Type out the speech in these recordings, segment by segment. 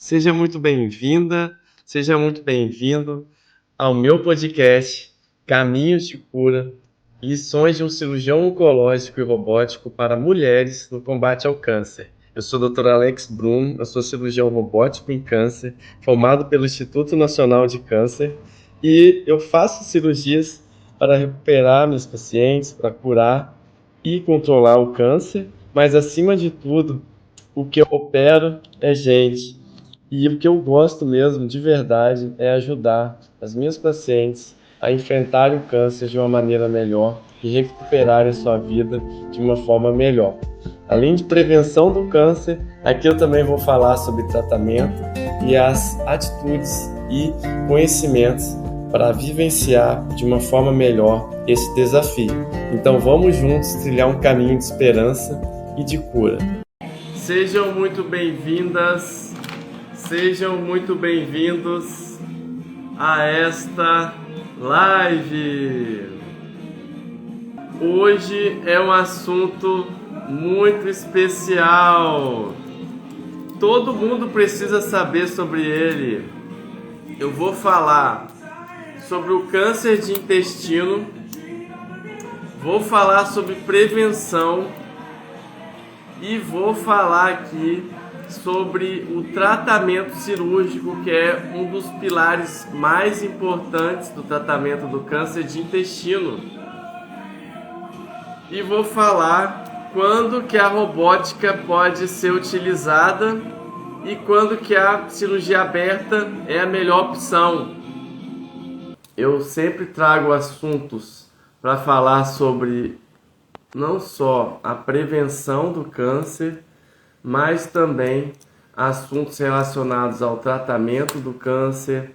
Seja muito bem-vinda, seja muito bem-vindo ao meu podcast Caminhos de Cura e Lições de um Cirurgião Oncológico e Robótico para Mulheres no Combate ao Câncer. Eu sou o Dr. Alex Brum, eu sou cirurgião robótico em câncer, formado pelo Instituto Nacional de Câncer, e eu faço cirurgias para recuperar meus pacientes, para curar e controlar o câncer, mas acima de tudo, o que eu opero é gente. E o que eu gosto mesmo, de verdade, é ajudar as minhas pacientes a enfrentarem o câncer de uma maneira melhor e recuperarem a sua vida de uma forma melhor. Além de prevenção do câncer, aqui eu também vou falar sobre tratamento e as atitudes e conhecimentos para vivenciar de uma forma melhor esse desafio. Então vamos juntos trilhar um caminho de esperança e de cura. Sejam muito bem-vindas. Sejam muito bem-vindos a esta live. Hoje é um assunto muito especial. Todo mundo precisa saber sobre ele. Eu vou falar sobre o câncer de intestino, vou falar sobre prevenção e vou falar aqui sobre o tratamento cirúrgico, que é um dos pilares mais importantes do tratamento do câncer de intestino. E vou falar quando que a robótica pode ser utilizada e quando que a cirurgia aberta é a melhor opção. Eu sempre trago assuntos para falar sobre não só a prevenção do câncer, mas também assuntos relacionados ao tratamento do câncer,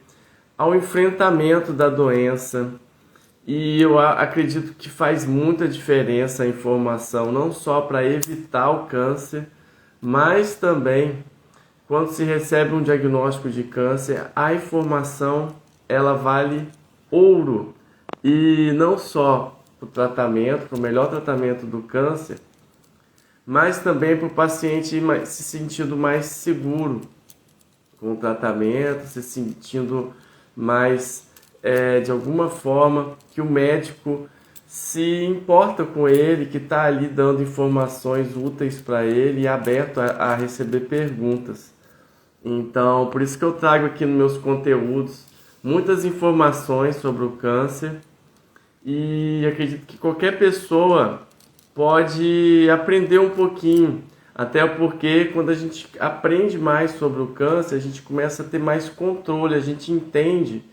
ao enfrentamento da doença. E eu acredito que faz muita diferença a informação, não só para evitar o câncer, mas também quando se recebe um diagnóstico de câncer, a informação ela vale ouro. E não só para o tratamento, para o melhor tratamento do câncer, mas também para o paciente se sentindo mais seguro com o tratamento, se sentindo mais, de alguma forma, que o médico se importa com ele, que está ali dando informações úteis para ele e aberto a receber perguntas. Então, por isso que eu trago aqui nos meus conteúdos muitas informações sobre o câncer e acredito que qualquer pessoa pode aprender um pouquinho, até porque quando a gente aprende mais sobre o câncer, a gente começa a ter mais controle, a gente entende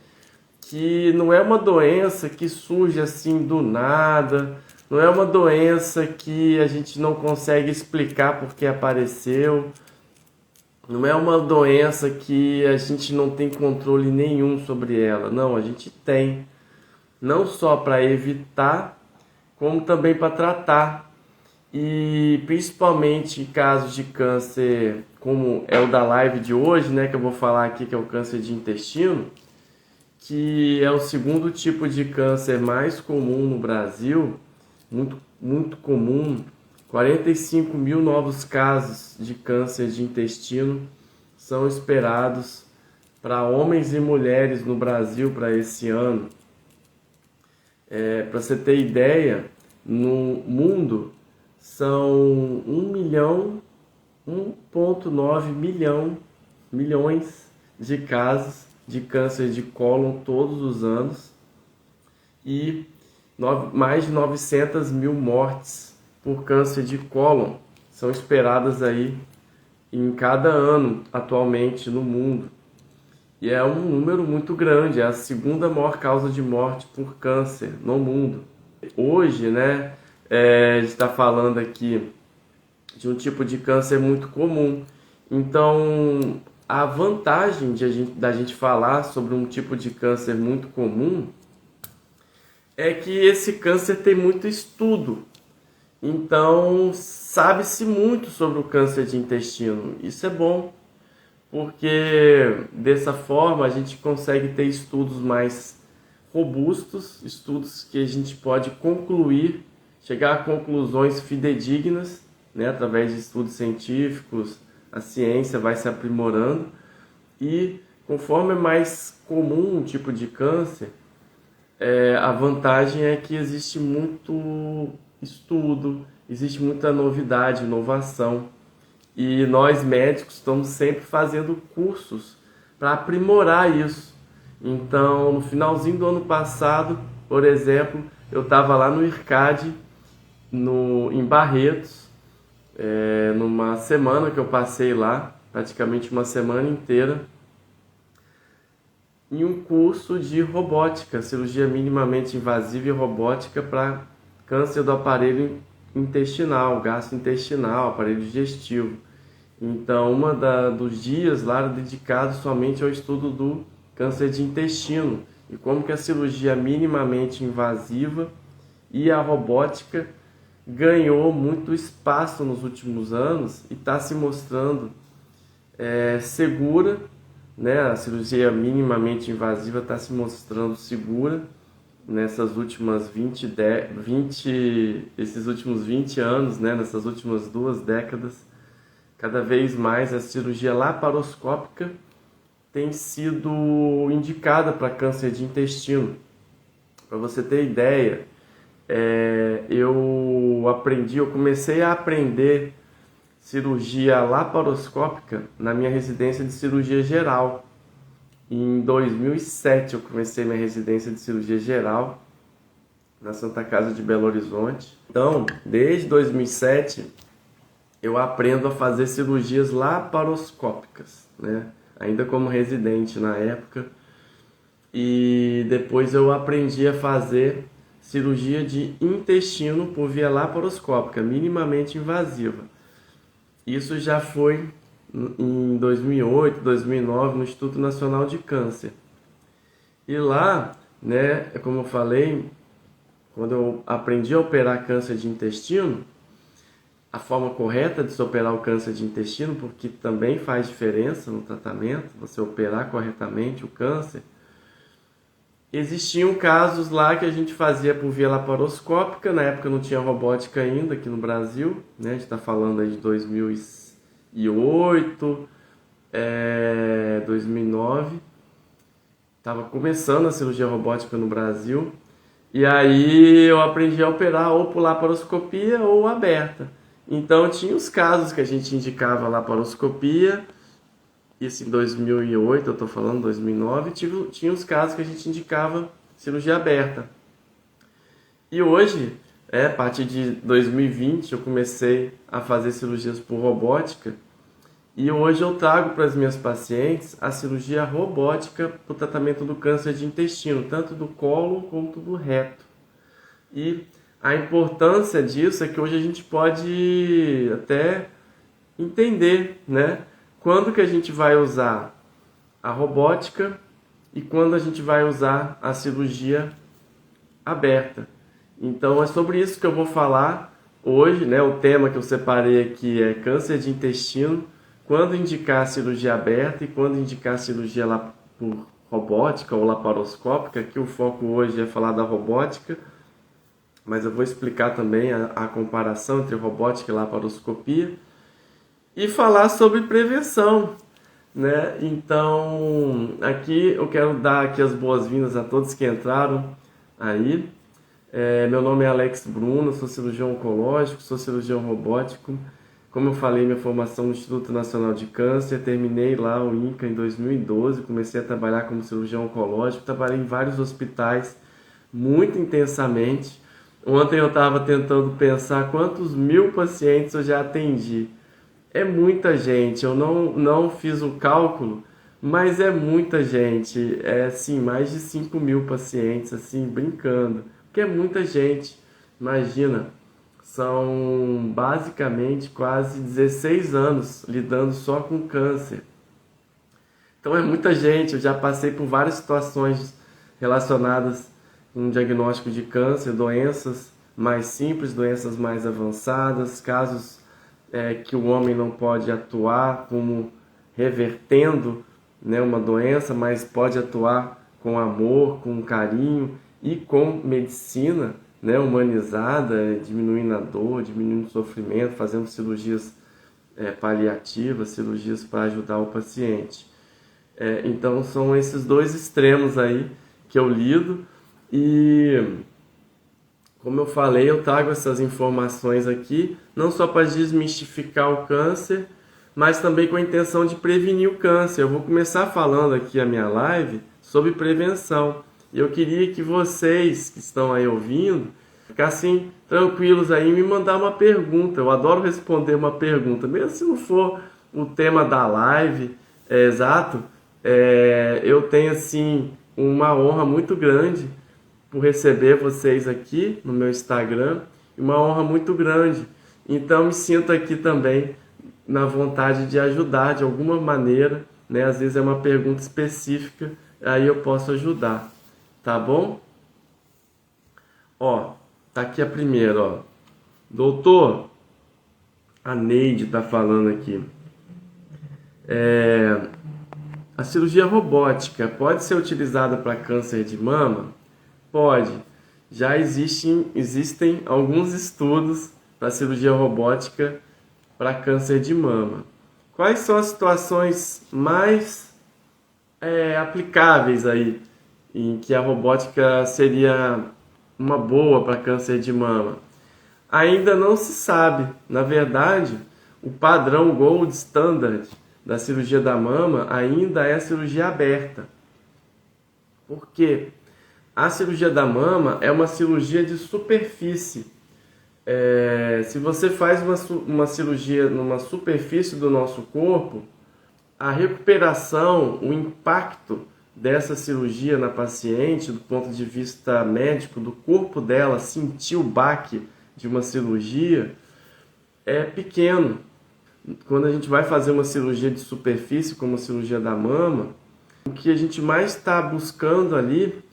que não é uma doença que surge assim do nada, não é uma doença que a gente não consegue explicar porque apareceu, não é uma doença que a gente não tem controle nenhum sobre ela, não, a gente tem, não só para evitar, como também para tratar. E principalmente em casos de câncer, como é o da live de hoje, né, que eu vou falar aqui, que é o câncer de intestino, que é o segundo tipo de câncer mais comum no Brasil, muito comum. 45 mil novos casos de câncer de intestino são esperados para homens e mulheres no Brasil para esse ano. Para você ter ideia, no mundo são 1,9 milhões de casos de câncer de cólon todos os anos e mais de 900 mil mortes por câncer de cólon são esperadas aí em cada ano atualmente no mundo. E é um número muito grande, é a segunda maior causa de morte por câncer no mundo. Hoje, né, a gente está falando aqui de um tipo de câncer muito comum. Então, a vantagem da gente falar sobre um tipo de câncer muito comum é que esse câncer tem muito estudo. Então, sabe-se muito sobre o câncer de intestino. Isso é bom, porque dessa forma a gente consegue ter estudos mais robustos, estudos que a gente pode concluir, chegar a conclusões fidedignas, né, através de estudos científicos, a ciência vai se aprimorando E conforme é mais comum um tipo de câncer, a vantagem é que existe muito estudo, existe muita novidade, inovação. E nós médicos estamos sempre fazendo cursos para aprimorar isso. Então, no finalzinho do ano passado, por exemplo, eu estava lá no IRCAD, em Barretos, numa semana que eu passei lá, praticamente uma semana inteira, em um curso de robótica, cirurgia minimamente invasiva e robótica para câncer do aparelho intestinal, gastrointestinal, aparelho digestivo. Então, dos dias lá era dedicado somente ao estudo do câncer de intestino e como que a cirurgia minimamente invasiva e a robótica ganhou muito espaço nos últimos anos e está se mostrando segura, né? A cirurgia minimamente invasiva está se mostrando segura nessas últimas esses últimos 20 anos, né? Nessas últimas 2 décadas. Cada vez mais a cirurgia laparoscópica tem sido indicada para câncer de intestino. Para você ter ideia, eu comecei a aprender cirurgia laparoscópica na minha residência de cirurgia geral. Em 2007 eu comecei minha residência de cirurgia geral na Santa Casa de Belo Horizonte. Então, desde 2007 eu aprendo a fazer cirurgias laparoscópicas, né? Ainda como residente na época. E depois eu aprendi a fazer cirurgia de intestino por via laparoscópica, minimamente invasiva. Isso já foi em 2008, 2009, no Instituto Nacional de Câncer. E lá, né, como eu falei, quando eu aprendi a operar câncer de intestino, a forma correta de se operar o câncer de intestino, porque também faz diferença no tratamento, você operar corretamente o câncer. Existiam casos lá que a gente fazia por via laparoscópica, na época não tinha robótica ainda aqui no Brasil, né? A gente está falando aí de 2008, 2009. Estava começando a cirurgia robótica no Brasil, e aí eu aprendi a operar ou por laparoscopia ou aberta. Então tinha os casos que a gente indicava laparoscopia, isso em 2008, eu estou falando 2009, tinha os casos que a gente indicava cirurgia aberta. E hoje, a partir de 2020, eu comecei a fazer cirurgias por robótica, e hoje eu trago para as minhas pacientes a cirurgia robótica para o tratamento do câncer de intestino, tanto do cólon quanto do reto. E a importância disso é que hoje a gente pode até entender, né? Quando que a gente vai usar a robótica e quando a gente vai usar a cirurgia aberta. Então é sobre isso que eu vou falar hoje, né? O tema que eu separei aqui é câncer de intestino, quando indicar a cirurgia aberta e quando indicar a cirurgia por robótica ou laparoscópica. Aqui o foco hoje é falar da robótica, mas eu vou explicar também a comparação entre robótica e laparoscopia e falar sobre prevenção, né? Então, aqui eu quero dar aqui as boas-vindas a todos que entraram aí. Meu nome é Alex Bruno, sou cirurgião oncológico, sou cirurgião robótico. Como eu falei, minha formação no Instituto Nacional de Câncer, terminei lá o INCA em 2012, comecei a trabalhar como cirurgião oncológico, trabalhei em vários hospitais muito intensamente. Ontem eu estava tentando pensar quantos mil pacientes eu já atendi. É muita gente, eu não fiz o cálculo, mas é muita gente. Assim, mais de 5.000 pacientes, assim, brincando. Porque é muita gente. Imagina, são basicamente quase 16 anos lidando só com câncer. Então é muita gente, eu já passei por várias situações relacionadas com diagnóstico de câncer, doenças mais simples, doenças mais avançadas, casos que o homem não pode atuar como revertendo, né, uma doença, mas pode atuar com amor, com carinho e com medicina, né, humanizada, diminuindo a dor, diminuindo o sofrimento, fazendo cirurgias paliativas, cirurgias para ajudar o paciente. Então são esses dois extremos aí que eu lido e, como eu falei, eu trago essas informações aqui não só para desmistificar o câncer, mas também com a intenção de prevenir o câncer. Eu vou começar falando aqui a minha live sobre prevenção. E eu queria que vocês que estão aí ouvindo ficassem tranquilos aí e me mandar uma pergunta. Eu adoro responder uma pergunta, mesmo se não for o tema da live exato. Eu tenho assim uma honra muito grande por receber vocês aqui no meu Instagram, e uma honra muito grande. Então me sinto aqui também na vontade de ajudar de alguma maneira, né? Às vezes é uma pergunta específica, aí eu posso ajudar, tá bom? Ó, tá aqui a primeira, ó. Doutor, a Neide tá falando aqui. A cirurgia robótica pode ser utilizada para câncer de mama? Pode. Já existem alguns estudos para cirurgia robótica para câncer de mama. Quais são as situações mais aplicáveis aí em que a robótica seria uma boa para câncer de mama? Ainda não se sabe. Na verdade, o padrão gold standard da cirurgia da mama ainda é a cirurgia aberta. Por quê? A cirurgia da mama é uma cirurgia de superfície. Se você faz uma cirurgia numa superfície do nosso corpo, a recuperação, o impacto dessa cirurgia na paciente, do ponto de vista médico, do corpo dela sentir o baque de uma cirurgia, é pequeno. Quando a gente vai fazer uma cirurgia de superfície, como a cirurgia da mama, o que a gente mais está buscando ali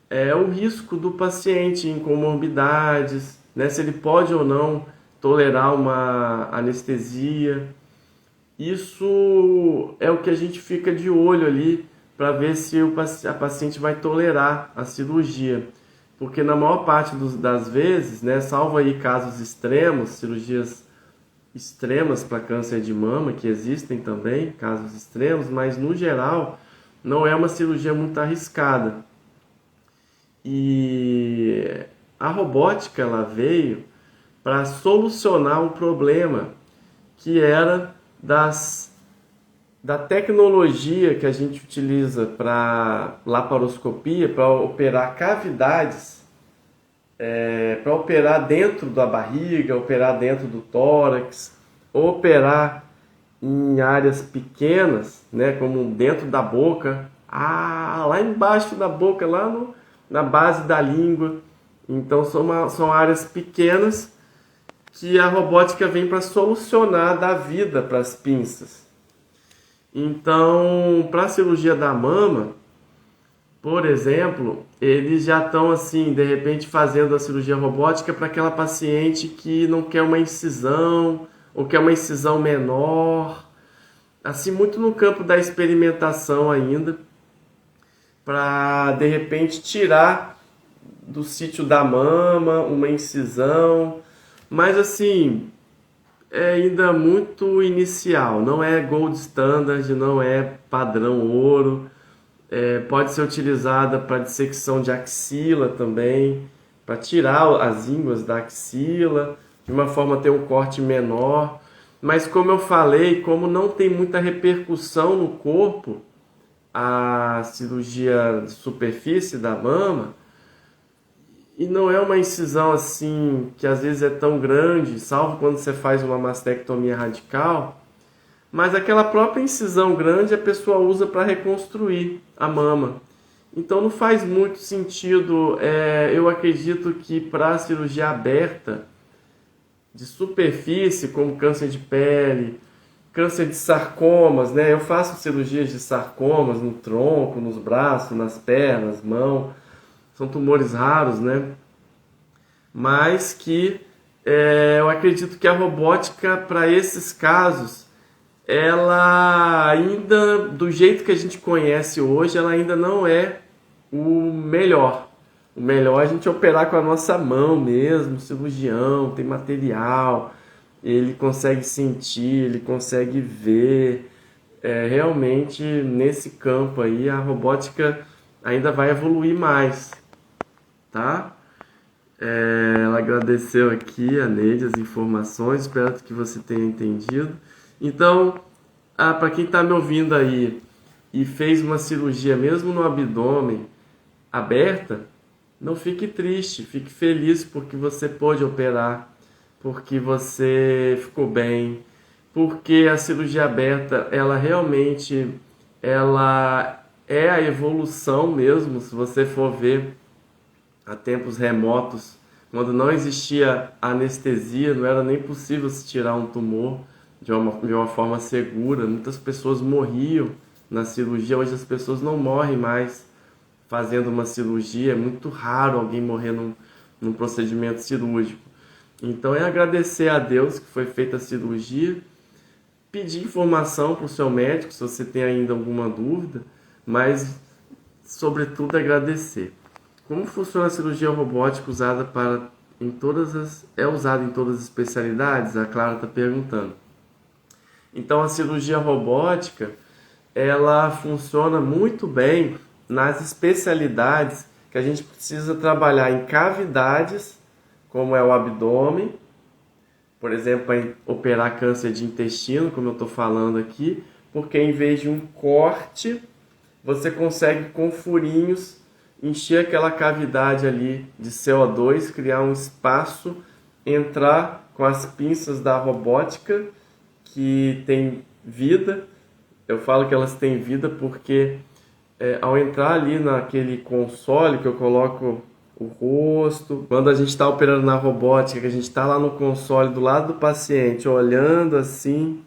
é o risco do paciente em comorbidades, né? Se ele pode ou não tolerar uma anestesia. Isso é o que a gente fica de olho ali para ver se a paciente vai tolerar a cirurgia. Porque na maior parte das vezes, né, salvo aí casos extremos, cirurgias extremas para câncer de mama, que existem também, casos extremos, mas no geral não é uma cirurgia muito arriscada. E a robótica ela veio para solucionar um problema que era da tecnologia que a gente utiliza para laparoscopia, para operar cavidades, para operar dentro da barriga, operar dentro do tórax, operar em áreas pequenas, né, como dentro da boca, lá embaixo da boca, na base da língua. Então são áreas pequenas que a robótica vem para solucionar, dar vida para as pinças. Então, para a cirurgia da mama, por exemplo, eles já estão assim, de repente fazendo a cirurgia robótica para aquela paciente que não quer uma incisão ou quer uma incisão menor, assim, muito no campo da experimentação ainda, para de repente tirar do sítio da mama uma incisão, mas assim, é ainda muito inicial, não é gold standard, não é padrão ouro. Pode ser utilizada para dissecção de axila também, para tirar as ínguas da axila, de uma forma ter um corte menor. Mas como eu falei, como não tem muita repercussão no corpo, a cirurgia de superfície da mama, e não é uma incisão assim que às vezes é tão grande, salvo quando você faz uma mastectomia radical, mas aquela própria incisão grande a pessoa usa para reconstruir a mama. Então não faz muito sentido, eu acredito que para a cirurgia aberta de superfície, como câncer de pele, câncer de sarcomas, né? Eu faço cirurgias de sarcomas no tronco, nos braços, nas pernas, mão. São tumores raros, né? Mas que eu acredito que a robótica, para esses casos, ela ainda, do jeito que a gente conhece hoje, ela ainda não é o melhor. O melhor é a gente operar com a nossa mão mesmo, o cirurgião, tem material, ele consegue sentir, ele consegue ver, realmente nesse campo aí a robótica ainda vai evoluir mais, tá? Ela agradeceu aqui, a Neide, as informações, espero que você tenha entendido. Então, para quem está me ouvindo aí e fez uma cirurgia mesmo no abdômen aberta, não fique triste, fique feliz porque você pôde operar, porque você ficou bem, porque a cirurgia aberta, ela realmente ela é a evolução mesmo, se você for ver há tempos remotos, quando não existia anestesia, não era nem possível se tirar um tumor de uma forma segura. Muitas pessoas morriam na cirurgia, hoje as pessoas não morrem mais fazendo uma cirurgia, é muito raro alguém morrer num procedimento cirúrgico. Então é agradecer a Deus que foi feita a cirurgia, pedir informação para o seu médico se você tem ainda alguma dúvida, mas sobretudo agradecer. Como funciona a cirurgia robótica usada é usada em todas as especialidades? A Clara está perguntando. Então a cirurgia robótica, ela funciona muito bem nas especialidades que a gente precisa trabalhar em cavidades, como é o abdômen, por exemplo, para operar câncer de intestino, como eu estou falando aqui, porque em vez de um corte, você consegue com furinhos encher aquela cavidade ali de CO2, criar um espaço, entrar com as pinças da robótica que tem vida. Eu falo que elas têm vida porque ao entrar ali naquele console que eu coloco o rosto, quando a gente está operando na robótica, que a gente está lá no console do lado do paciente, olhando assim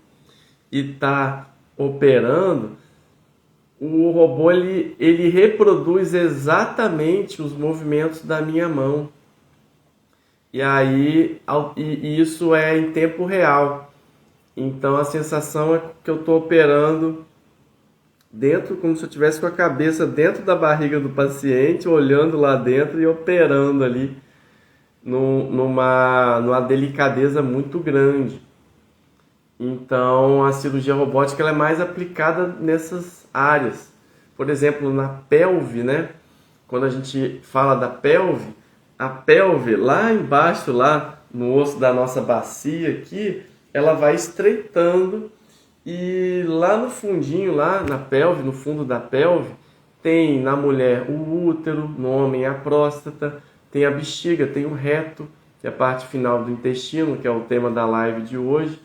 e está operando, o robô ele reproduz exatamente os movimentos da minha mão. E aí e isso é em tempo real. Então a sensação é que eu estou operando dentro, como se eu estivesse com a cabeça dentro da barriga do paciente, olhando lá dentro e operando ali numa delicadeza muito grande. Então a cirurgia robótica ela é mais aplicada nessas áreas. Por exemplo, na pelve, né? Quando a gente fala da pelve, a pelve lá embaixo, lá no osso da nossa bacia aqui, ela vai estreitando e lá no fundinho, lá na pelve, no fundo da pelve, tem na mulher o útero, no homem a próstata, tem a bexiga, tem o reto, que é a parte final do intestino, que é o tema da live de hoje.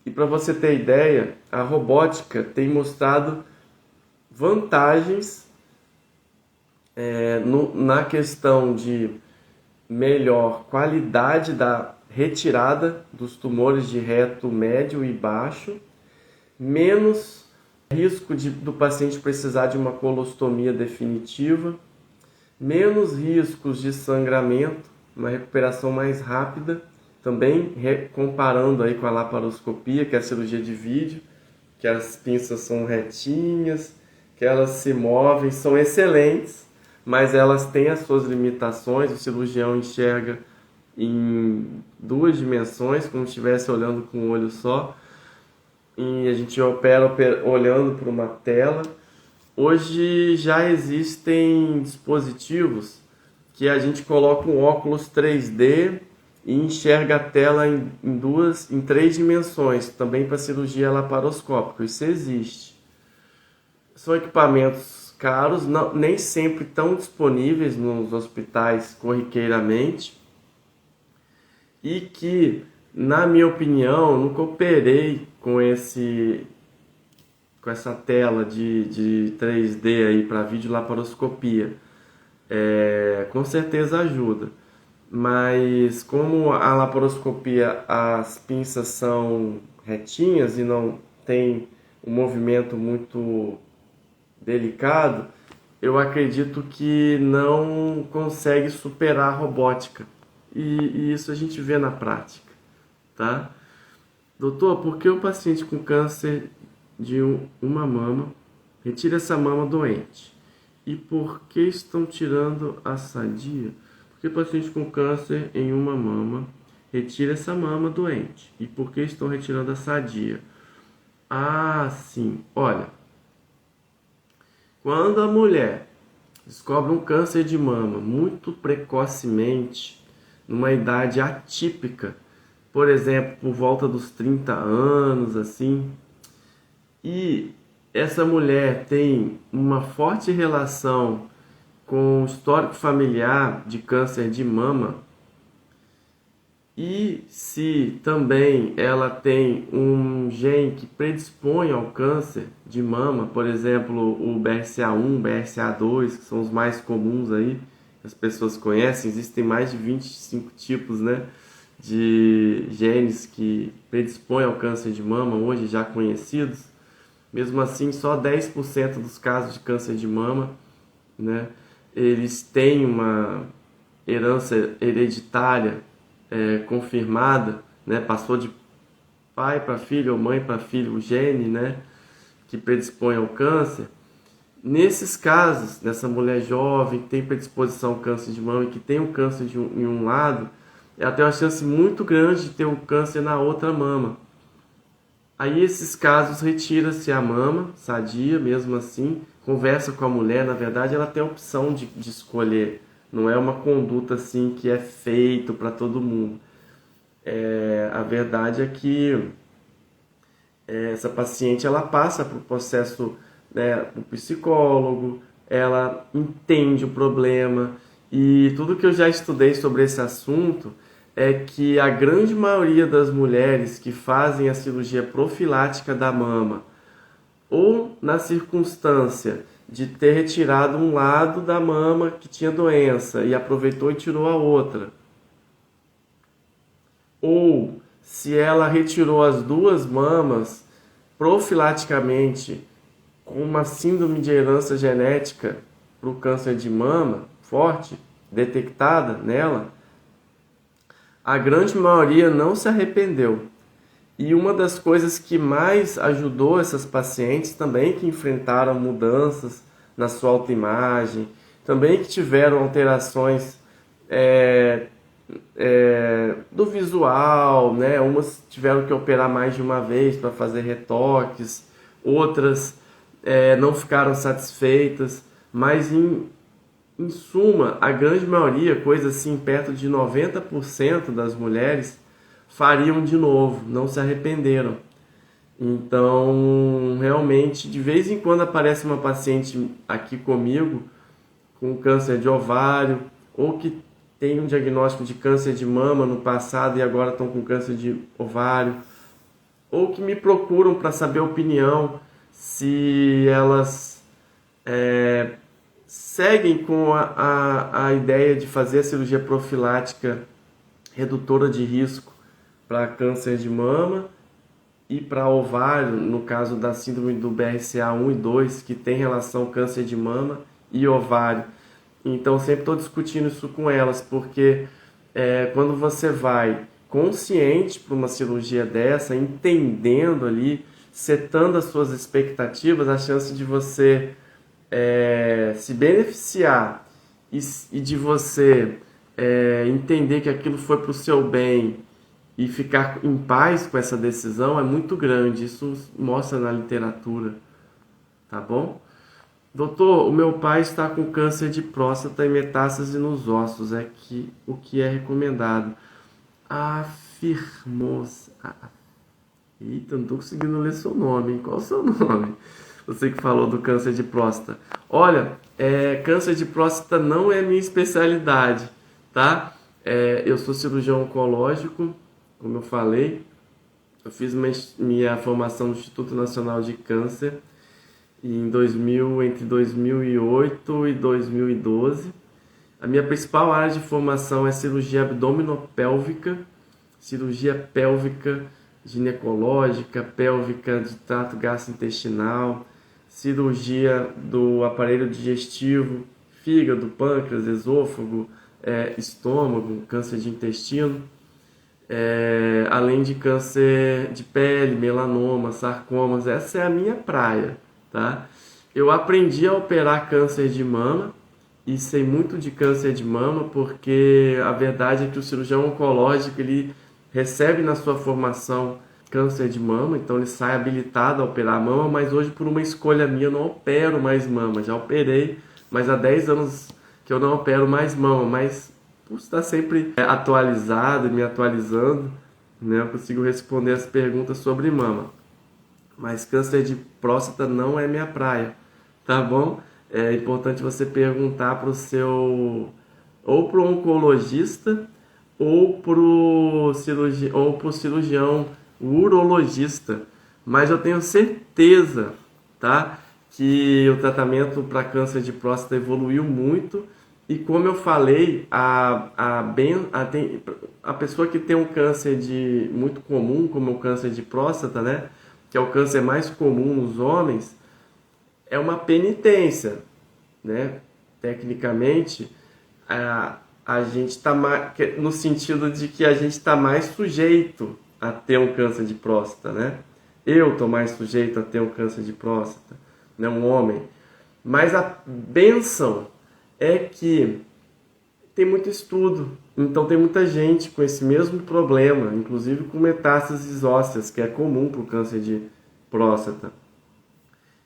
E para você ter ideia, a robótica tem mostrado vantagens na questão de melhor qualidade da retirada dos tumores de reto médio e baixo, menos risco do paciente precisar de uma colostomia definitiva, menos riscos de sangramento, uma recuperação mais rápida, também comparando aí com a laparoscopia, que é a cirurgia de vídeo, que as pinças são retinhas, que elas se movem, são excelentes, mas elas têm as suas limitações, o cirurgião enxerga em duas dimensões, como se estivesse olhando com um olho só, e a gente opera olhando para uma tela. Hoje já existem dispositivos que a gente coloca um óculos 3D e enxerga a tela em três dimensões, também para cirurgia laparoscópica. Isso existe. São equipamentos caros, nem sempre estão disponíveis nos hospitais corriqueiramente, e que, na minha opinião, nunca operei com essa tela de 3D aí para videolaparoscopia. Com certeza ajuda, mas como a laparoscopia as pinças são retinhas e não tem um movimento muito delicado, eu acredito que não consegue superar a robótica. E isso a gente vê na prática, tá? Doutor, por que o paciente com câncer de uma mama retira essa mama doente? E por que estão tirando a sadia? Porque o paciente com câncer em uma mama retira essa mama doente. E por que estão retirando a sadia? Ah, sim. Olha, quando a mulher descobre um câncer de mama muito precocemente, numa idade atípica, por exemplo, por volta dos 30 anos, assim, e essa mulher tem uma forte relação com o histórico familiar de câncer de mama, e se também ela tem um gene que predispõe ao câncer de mama, por exemplo, o BRCA1, BRCA2, que são os mais comuns aí, que as pessoas conhecem, existem mais de 25 tipos, né, de genes que predispõem ao câncer de mama, hoje já conhecidos. Mesmo assim, só 10% dos casos de câncer de mama, né, eles têm uma herança hereditária confirmada, né, passou de pai para filho ou mãe para filho, o gene, né, que predispõe ao câncer. Nesses casos, dessa mulher jovem que tem predisposição ao câncer de mama e que tem o câncer em um lado, ela tem uma chance muito grande de ter o câncer na outra mama. Aí, esses casos, retira-se a mama, sadia, mesmo assim, conversa com a mulher, na verdade, ela tem a opção de escolher, não é uma conduta assim que é feito para todo mundo. A verdade é que essa paciente ela passa por processo, né, do psicólogo, ela entende o problema e tudo que eu já estudei sobre esse assunto é que a grande maioria das mulheres que fazem a cirurgia profilática da mama ou na circunstância de ter retirado um lado da mama que tinha doença e aproveitou e tirou a outra, ou se ela retirou as duas mamas profilaticamente com uma síndrome de herança genética para o câncer de mama forte, detectada nela, a grande maioria não se arrependeu. E uma das coisas que mais ajudou essas pacientes também que enfrentaram mudanças na sua autoimagem, também que tiveram alterações do visual, né? Umas tiveram que operar mais de uma vez para fazer retoques, outras não ficaram satisfeitas, mas em suma, a grande maioria, coisa assim, perto de 90% das mulheres fariam de novo, não se arrependeram. Então, realmente, de vez em quando aparece uma paciente aqui comigo com câncer de ovário, ou que tem um diagnóstico de câncer de mama no passado e agora estão com câncer de ovário, ou que me procuram para saber a opinião, se elas seguem com a ideia de fazer a cirurgia profilática redutora de risco para câncer de mama e para ovário, no caso da síndrome do BRCA1 e 2, que tem relação câncer de mama e ovário. Então, sempre estou discutindo isso com elas, porque quando você vai consciente para uma cirurgia dessa, entendendo ali, setando as suas expectativas, a chance de você se beneficiar e de você entender que aquilo foi para o seu bem e ficar em paz com essa decisão é muito grande. Isso mostra na literatura, tá bom? Doutor, o meu pai está com câncer de próstata e metástase nos ossos. O que é recomendado? Afirmou. Eita, não estou conseguindo ler seu nome, hein? Qual é o seu nome? Você que falou do câncer de próstata. Olha, câncer de próstata não é minha especialidade, tá? Eu sou cirurgião oncológico, como eu falei. Eu fiz minha formação no Instituto Nacional de Câncer entre 2008 e 2012. A minha principal área de formação é cirurgia abdominopélvica, cirurgia pélvica ginecológica, pélvica de trato gastrointestinal, cirurgia do aparelho digestivo, fígado, pâncreas, esôfago, estômago, câncer de intestino, além de câncer de pele, melanoma, sarcomas. Essa é a minha praia, tá? Eu aprendi a operar câncer de mama e sei muito de câncer de mama porque a verdade é que o cirurgião oncológico ele recebe na sua formação câncer de mama, então ele sai habilitado a operar a mama, mas hoje por uma escolha minha eu não opero mais mama. Já operei, mas há 10 anos que eu não opero mais mama, mas por estar sempre atualizado e me atualizando, né, eu consigo responder as perguntas sobre mama. Mas câncer de próstata não é minha praia, tá bom? É importante você perguntar para o seu, ou para o oncologista, ou para o cirurgião urologista. Mas eu tenho certeza, tá, que o tratamento para câncer de próstata evoluiu muito. E como eu falei, a pessoa que tem um câncer muito comum, como o câncer de próstata, né, que é o câncer mais comum nos homens, é uma penitência, né? Tecnicamente, a gente está no sentido de que a gente está mais sujeito a ter um câncer de próstata, né? Eu estou mais sujeito a ter um câncer de próstata, né? Um homem. Mas a bênção é que tem muito estudo, então tem muita gente com esse mesmo problema, inclusive com metástases ósseas, que é comum para o câncer de próstata.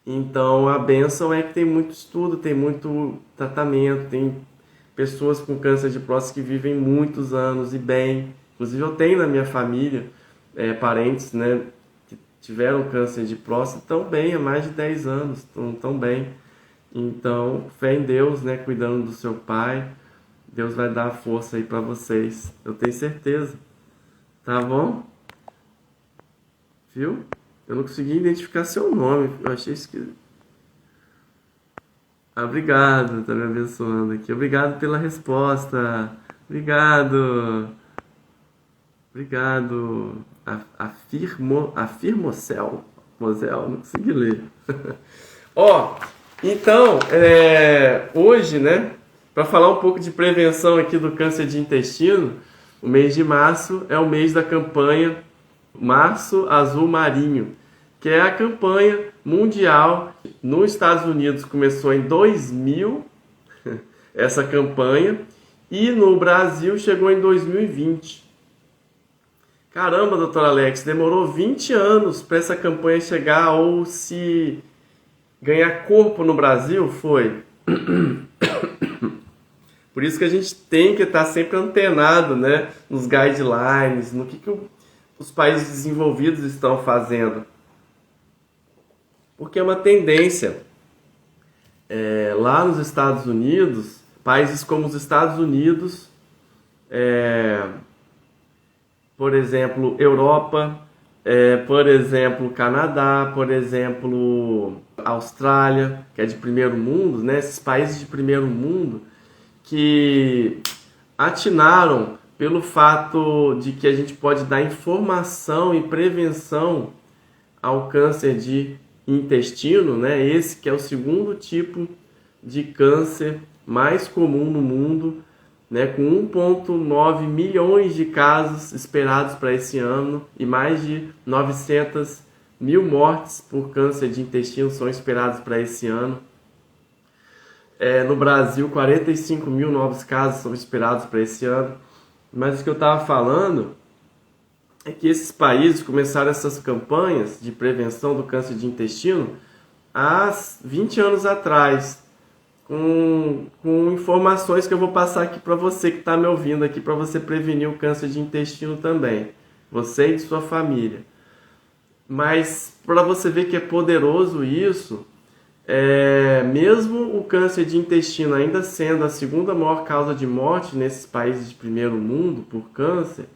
Então a bênção é que tem muito estudo, tem muito tratamento, tem pessoas com câncer de próstata que vivem muitos anos e bem. Inclusive eu tenho na minha família parentes, né, que tiveram câncer de próstata, estão bem há mais de 10 anos, estão bem. Então, fé em Deus, né, cuidando do seu pai, Deus vai dar força aí para vocês, eu tenho certeza, tá bom? Viu? Eu não consegui identificar seu nome, eu achei esquisito. Obrigado, tá me abençoando aqui. Obrigado pela resposta. Obrigado. Obrigado. Afirmocel. Mosel, não consegui ler. Ó, então, hoje, né, para falar um pouco de prevenção aqui do câncer de intestino, o mês de março é o mês da campanha Março Azul Marinho, que é a campanha mundial. Nos Estados Unidos começou em 2000 essa campanha e no Brasil chegou em 2020. Caramba, doutor Alex, demorou 20 anos para essa campanha chegar ou se ganhar corpo no Brasil? Foi. Por isso que a gente tem que estar sempre antenado, né, nos guidelines, no que os países desenvolvidos estão fazendo. Porque é uma tendência. Lá nos Estados Unidos, países como os Estados Unidos, por exemplo, Europa, por exemplo, Canadá, por exemplo, Austrália, que é de primeiro mundo, né? Esses países de primeiro mundo que atinaram pelo fato de que a gente pode dar informação e prevenção ao câncer de intestino, né? Esse que é o segundo tipo de câncer mais comum no mundo, né? Com 1,9 milhões de casos esperados para esse ano e mais de 900 mil mortes por câncer de intestino são esperados para esse ano. No Brasil, 45 mil novos casos são esperados para esse ano. Mas o que eu estava falando é que esses países começaram essas campanhas de prevenção do câncer de intestino há 20 anos atrás, com informações que eu vou passar aqui para você que está me ouvindo aqui, para você prevenir o câncer de intestino também, você e de sua família. Mas para você ver que é poderoso isso, mesmo o câncer de intestino ainda sendo a segunda maior causa de morte nesses países de primeiro mundo por câncer,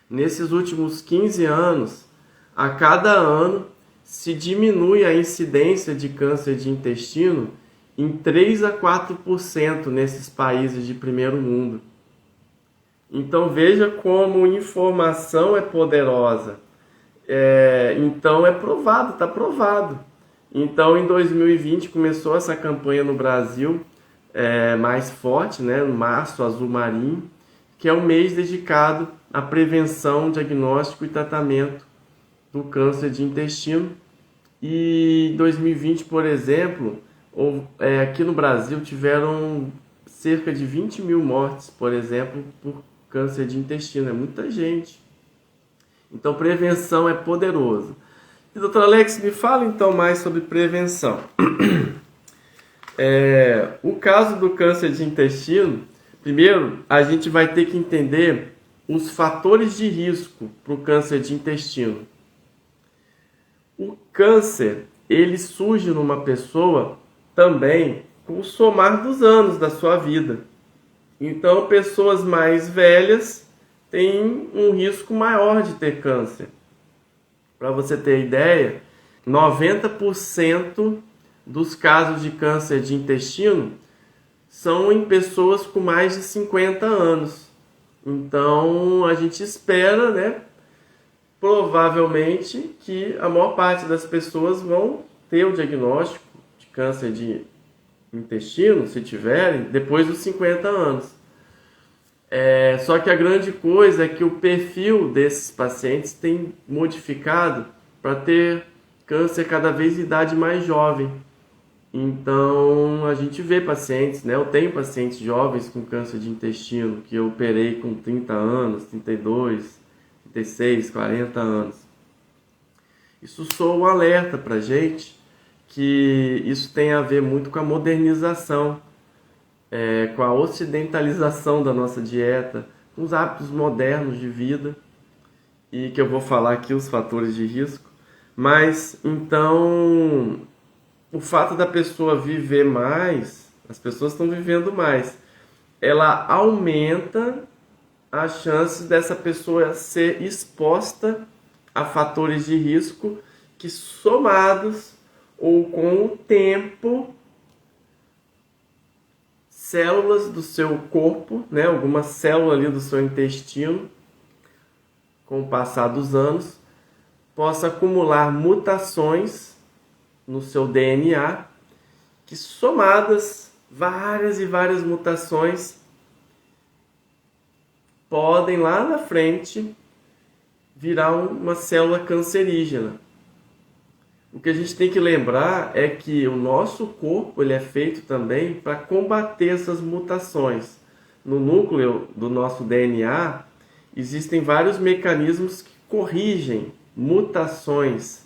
nesses últimos 15 anos, a cada ano se diminui a incidência de câncer de intestino em 3 a 4% nesses países de primeiro mundo. Então veja como informação é poderosa. Então é provado, está provado. Então em 2020 começou essa campanha no Brasil mais forte, né, no Março Azul Marinho, que é um mês dedicado à prevenção, diagnóstico e tratamento do câncer de intestino. E em 2020, por exemplo, aqui no Brasil tiveram cerca de 20 mil mortes, por exemplo, por câncer de intestino. É muita gente. Então, prevenção é poderoso. E, doutor Alex, me fala então mais sobre prevenção. O caso do câncer de intestino, primeiro a gente vai ter que entender os fatores de risco para o câncer de intestino. O câncer, ele surge numa pessoa também com o somar dos anos da sua vida. Então, pessoas mais velhas têm um risco maior de ter câncer. Para você ter ideia, 90% dos casos de câncer de intestino são em pessoas com mais de 50 anos. Então, a gente espera, né, provavelmente, que a maior parte das pessoas vão ter o diagnóstico de câncer de intestino, se tiverem, depois dos 50 anos. Só que a grande coisa é que o perfil desses pacientes tem modificado para ter câncer cada vez em idade mais jovem. Então, a gente vê pacientes, né? Eu tenho pacientes jovens com câncer de intestino que eu operei com 30 anos, 32, 36, 40 anos. Isso soa um alerta para a gente que isso tem a ver muito com a modernização, com a ocidentalização da nossa dieta, com os hábitos modernos de vida, e que eu vou falar aqui os fatores de risco. Mas, então, o fato da pessoa viver mais, as pessoas estão vivendo mais, ela aumenta as chances dessa pessoa ser exposta a fatores de risco que, somados ou com o tempo, células do seu corpo, né, alguma célula ali do seu intestino, com o passar dos anos, possa acumular mutações no seu DNA, que somadas, várias e várias mutações, podem lá na frente virar uma célula cancerígena. O que a gente tem que lembrar é que o nosso corpo ele é feito também para combater essas mutações. No núcleo do nosso DNA existem vários mecanismos que corrigem mutações.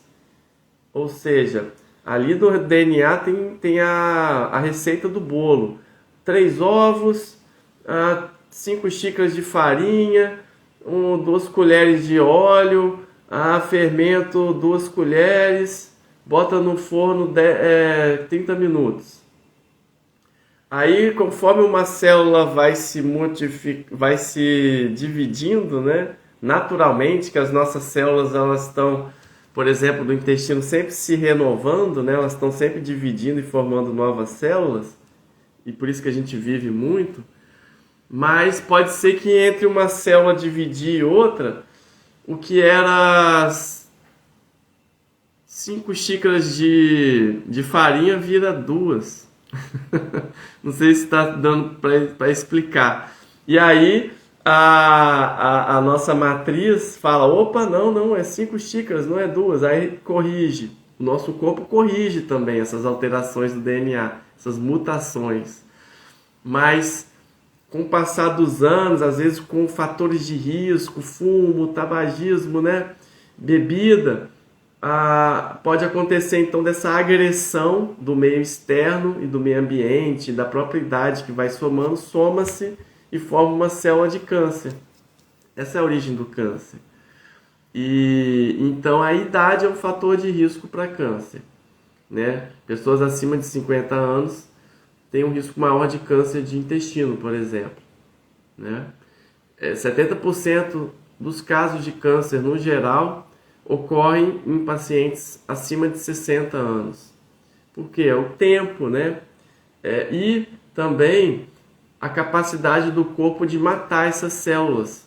Ou seja, ali no DNA tem a receita do bolo. 3 ovos, 5 xícaras de farinha, 2 colheres de óleo, fermento 2 colheres, bota no forno 30 minutos. Aí, conforme uma célula vai se dividindo, né, naturalmente, que as nossas células elas estão, por exemplo, do intestino sempre se renovando, né, elas estão sempre dividindo e formando novas células, e por isso que a gente vive muito. Mas pode ser que entre uma célula dividir e outra, o que era 5 xícaras de farinha vira 2. Não sei se está dando para explicar. E aí a nossa matriz fala, opa, não, é 5 xícaras, não é 2. Aí corrige. O nosso corpo corrige também essas alterações do DNA, essas mutações. Mas com o passar dos anos, às vezes com fatores de risco, fumo, tabagismo, né, bebida, pode acontecer então dessa agressão do meio externo e do meio ambiente, da própria idade que vai somando, soma-se e forma uma célula de câncer. Essa é a origem do câncer. E então a idade é um fator de risco para câncer, né? Pessoas acima de 50 anos têm um risco maior de câncer de intestino, por exemplo, né? 70% dos casos de câncer no geral ocorrem em pacientes acima de 60 anos. Por quê? É o tempo, né? E também a capacidade do corpo de matar essas células.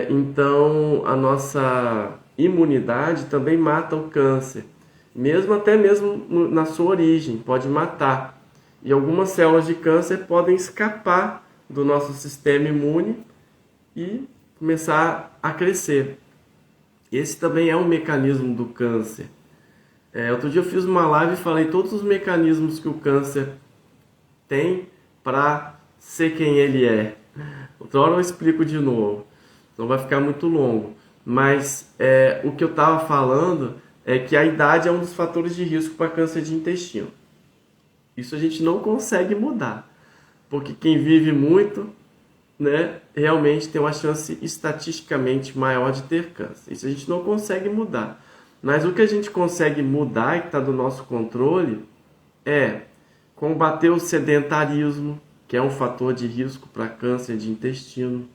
Então, a nossa imunidade também mata o câncer. Até mesmo na sua origem, pode matar. E algumas células de câncer podem escapar do nosso sistema imune e começar a crescer. Esse também é um mecanismo do câncer. Outro dia eu fiz uma live e falei todos os mecanismos que o câncer tem para ser quem ele é. Outra hora eu explico de novo, não vai ficar muito longo. Mas o que eu estava falando é que a idade é um dos fatores de risco para câncer de intestino. Isso a gente não consegue mudar, porque quem vive muito, né, realmente tem uma chance estatisticamente maior de ter câncer. Isso a gente não consegue mudar. Mas o que a gente consegue mudar e que está do nosso controle é combater o sedentarismo, que é um fator de risco para câncer de intestino.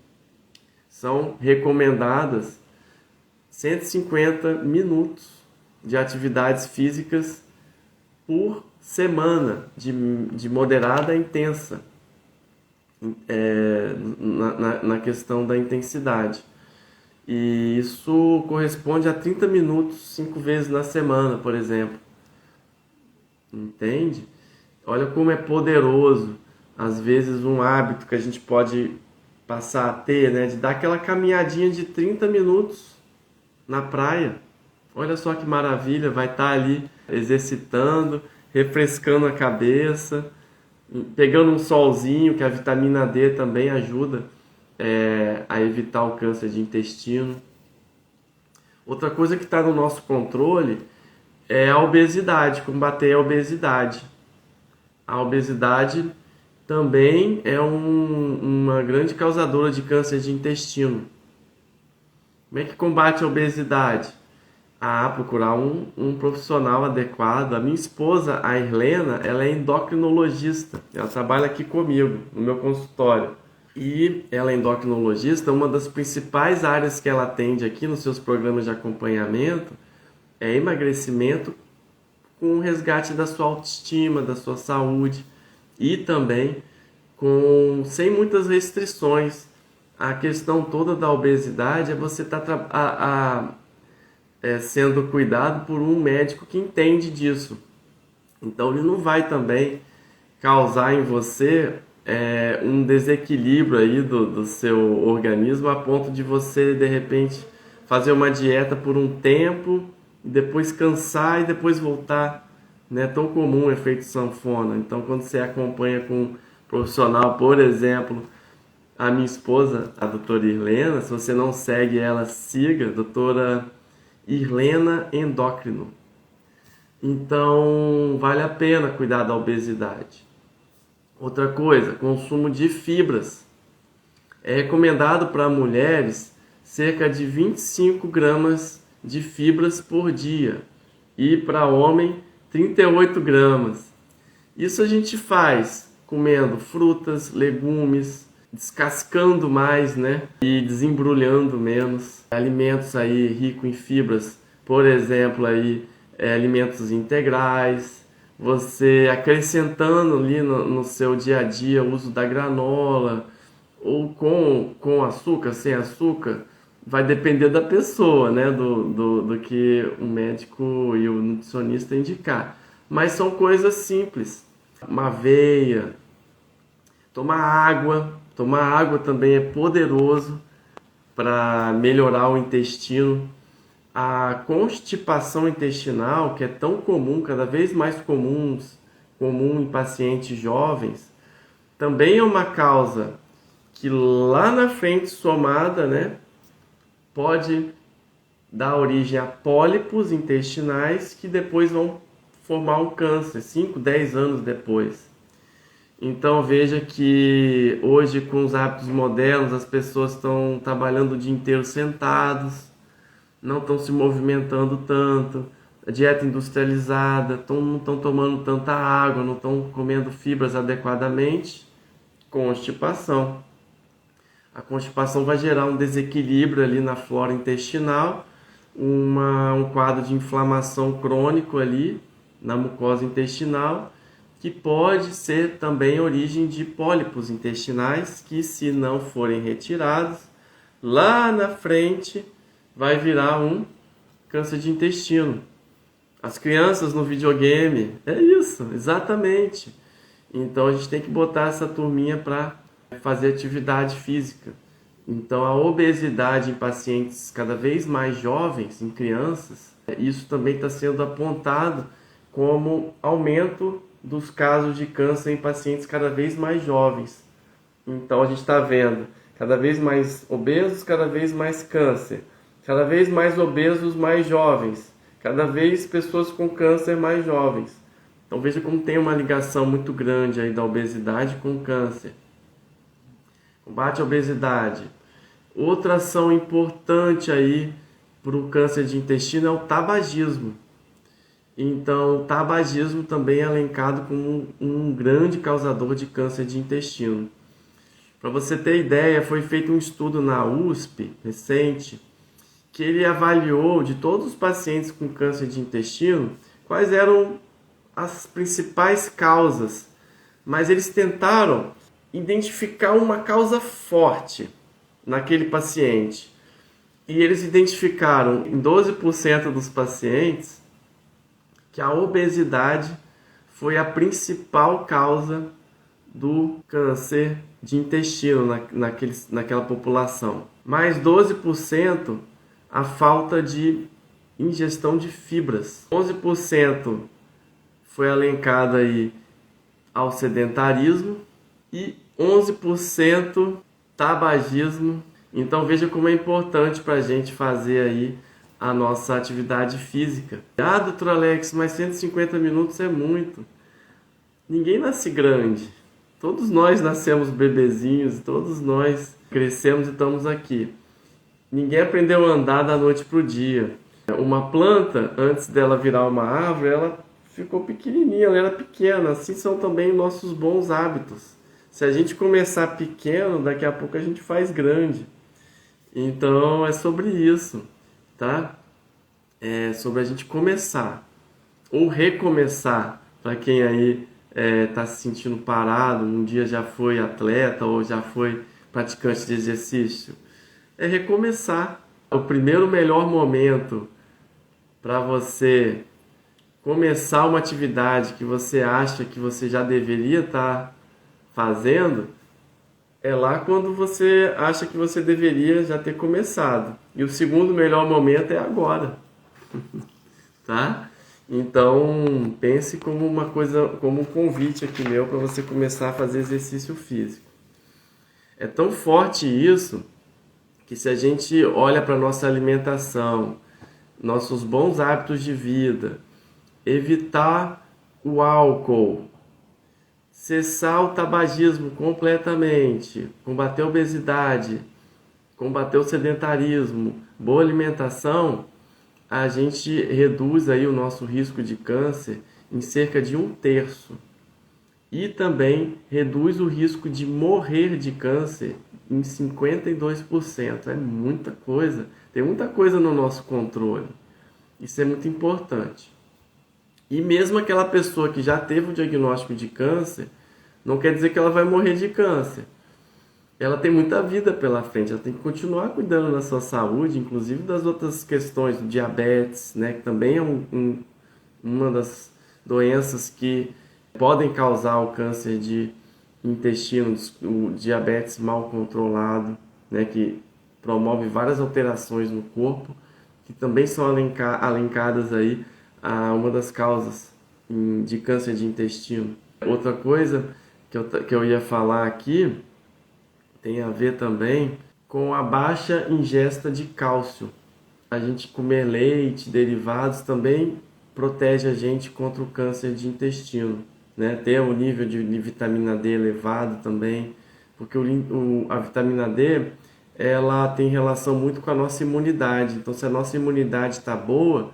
São recomendadas 150 minutos de atividades físicas por semana, de moderada a intensa, na questão da intensidade. E isso corresponde a 30 minutos 5 vezes na semana, por exemplo. Entende? Olha como é poderoso, às vezes, um hábito que a gente pode passar a ter, né? De dar aquela caminhadinha de 30 minutos na praia. Olha só que maravilha, vai estar ali exercitando, refrescando a cabeça, pegando um solzinho, que a vitamina D também ajuda a evitar o câncer de intestino. Outra coisa que está no nosso controle é a obesidade, combater a obesidade. A obesidade também é uma grande causadora de câncer de intestino. Como é que combate a obesidade? Procurar um profissional adequado. A minha esposa, a Irlena, ela é endocrinologista. Ela trabalha aqui comigo, no meu consultório. E ela é endocrinologista. Uma das principais áreas que ela atende aqui nos seus programas de acompanhamento é emagrecimento com o resgate da sua autoestima, da sua saúde. E também sem muitas restrições. A questão toda da obesidade é você estar sendo cuidado por um médico que entende disso. Então ele não vai também causar em você um desequilíbrio aí do seu organismo a ponto de você, de repente, fazer uma dieta por um tempo, depois cansar e depois voltar. Não é tão comum o efeito sanfona. Então quando você acompanha com um profissional, por exemplo, a minha esposa, a doutora Irlena, se você não segue ela, siga, doutora Irlena Endócrino. Então, vale a pena cuidar da obesidade. Outra coisa, consumo de fibras. É recomendado para mulheres cerca de 25 gramas de fibras por dia e para homem 38 gramas. Isso a gente faz comendo frutas, legumes, descascando mais, né? E desembrulhando menos. Alimentos aí ricos em fibras, por exemplo, aí, alimentos integrais. Você acrescentando ali no seu dia a dia o uso da granola, ou com açúcar, sem açúcar, vai depender da pessoa, né? Do que o médico e o nutricionista indicar. Mas são coisas simples. Uma aveia, tomar água. Tomar água também é poderoso para melhorar o intestino. A constipação intestinal, que é tão comum, cada vez mais comum em pacientes jovens, também é uma causa que lá na frente, somada, né, pode dar origem a pólipos intestinais que depois vão formar um câncer, 5, 10 anos depois. Então veja que hoje, com os hábitos modernos, as pessoas estão trabalhando o dia inteiro sentados, não estão se movimentando tanto, a dieta industrializada, não estão tomando tanta água, não estão comendo fibras adequadamente. Constipação. A constipação vai gerar um desequilíbrio ali na flora intestinal, um quadro de inflamação crônico ali na mucosa intestinal, que pode ser também origem de pólipos intestinais, que, se não forem retirados, lá na frente vai virar um câncer de intestino. As crianças no videogame, é isso, exatamente. Então a gente tem que botar essa turminha para fazer atividade física. Então a obesidade em pacientes cada vez mais jovens, em crianças, isso também está sendo apontado como aumento dos casos de câncer em pacientes cada vez mais jovens. Então a gente está vendo cada vez mais obesos, cada vez mais câncer. Cada vez mais obesos, mais jovens. Cada vez pessoas com câncer mais jovens. Então veja como tem uma ligação muito grande aí da obesidade com o câncer. Combate à obesidade. Outra ação importante aí para o câncer de intestino é o tabagismo. Então, o tabagismo também é elencado como um grande causador de câncer de intestino. Para você ter ideia, foi feito um estudo na USP recente que ele avaliou de todos os pacientes com câncer de intestino quais eram as principais causas, mas eles tentaram identificar uma causa forte naquele paciente. E eles identificaram em 12% dos pacientes que a obesidade foi a principal causa do câncer de intestino naquela população. Mais 12% a falta de ingestão de fibras. 11% foi alencado aí ao sedentarismo e 11% tabagismo. Então veja como é importante para a gente fazer aí a nossa atividade física. Ah, doutor Alex, mas 150 minutos é muito. Ninguém nasce grande. Todos nós nascemos bebezinhos, todos nós crescemos e estamos aqui. Ninguém aprendeu a andar da noite para o dia. Uma planta, antes dela virar uma árvore, ela ficou pequenininha, ela era pequena. Assim são também nossos bons hábitos. Se a gente começar pequeno, daqui a pouco a gente faz grande. Então é sobre isso, tá? É sobre a gente começar ou recomeçar. Para quem aí está se sentindo parado, um dia já foi atleta ou já foi praticante de exercício, é recomeçar. O primeiro melhor momento para você começar uma atividade que você acha que você já deveria estar fazendo é lá quando você acha que você deveria já ter começado. E o segundo melhor momento é agora. Tá? Então, pense como uma coisa, como um convite aqui meu para você começar a fazer exercício físico. É tão forte isso que se a gente olha para nossa alimentação, nossos bons hábitos de vida, evitar o álcool, cessar o tabagismo completamente, combater a obesidade, combater o sedentarismo, boa alimentação, a gente reduz aí o nosso risco de câncer em cerca de 1/3. E também reduz o risco de morrer de câncer em 52%. É muita coisa. Tem muita coisa no nosso controle. Isso é muito importante. E mesmo aquela pessoa que já teve o diagnóstico de câncer, não quer dizer que ela vai morrer de câncer. Ela tem muita vida pela frente, ela tem que continuar cuidando da sua saúde, inclusive das outras questões, do diabetes, né, que também é uma das doenças que podem causar o câncer de intestino, o diabetes mal controlado, né, que promove várias alterações no corpo, que também são alencadas aí a uma das causas de câncer de intestino. Outra coisa que eu ia falar aqui tem a ver também com a baixa ingesta de cálcio. A gente comer leite, derivados, também protege a gente contra o câncer de intestino, né? Ter o nível de vitamina D elevado também, porque a vitamina D ela tem relação muito com a nossa imunidade. Então, se a nossa imunidade está boa,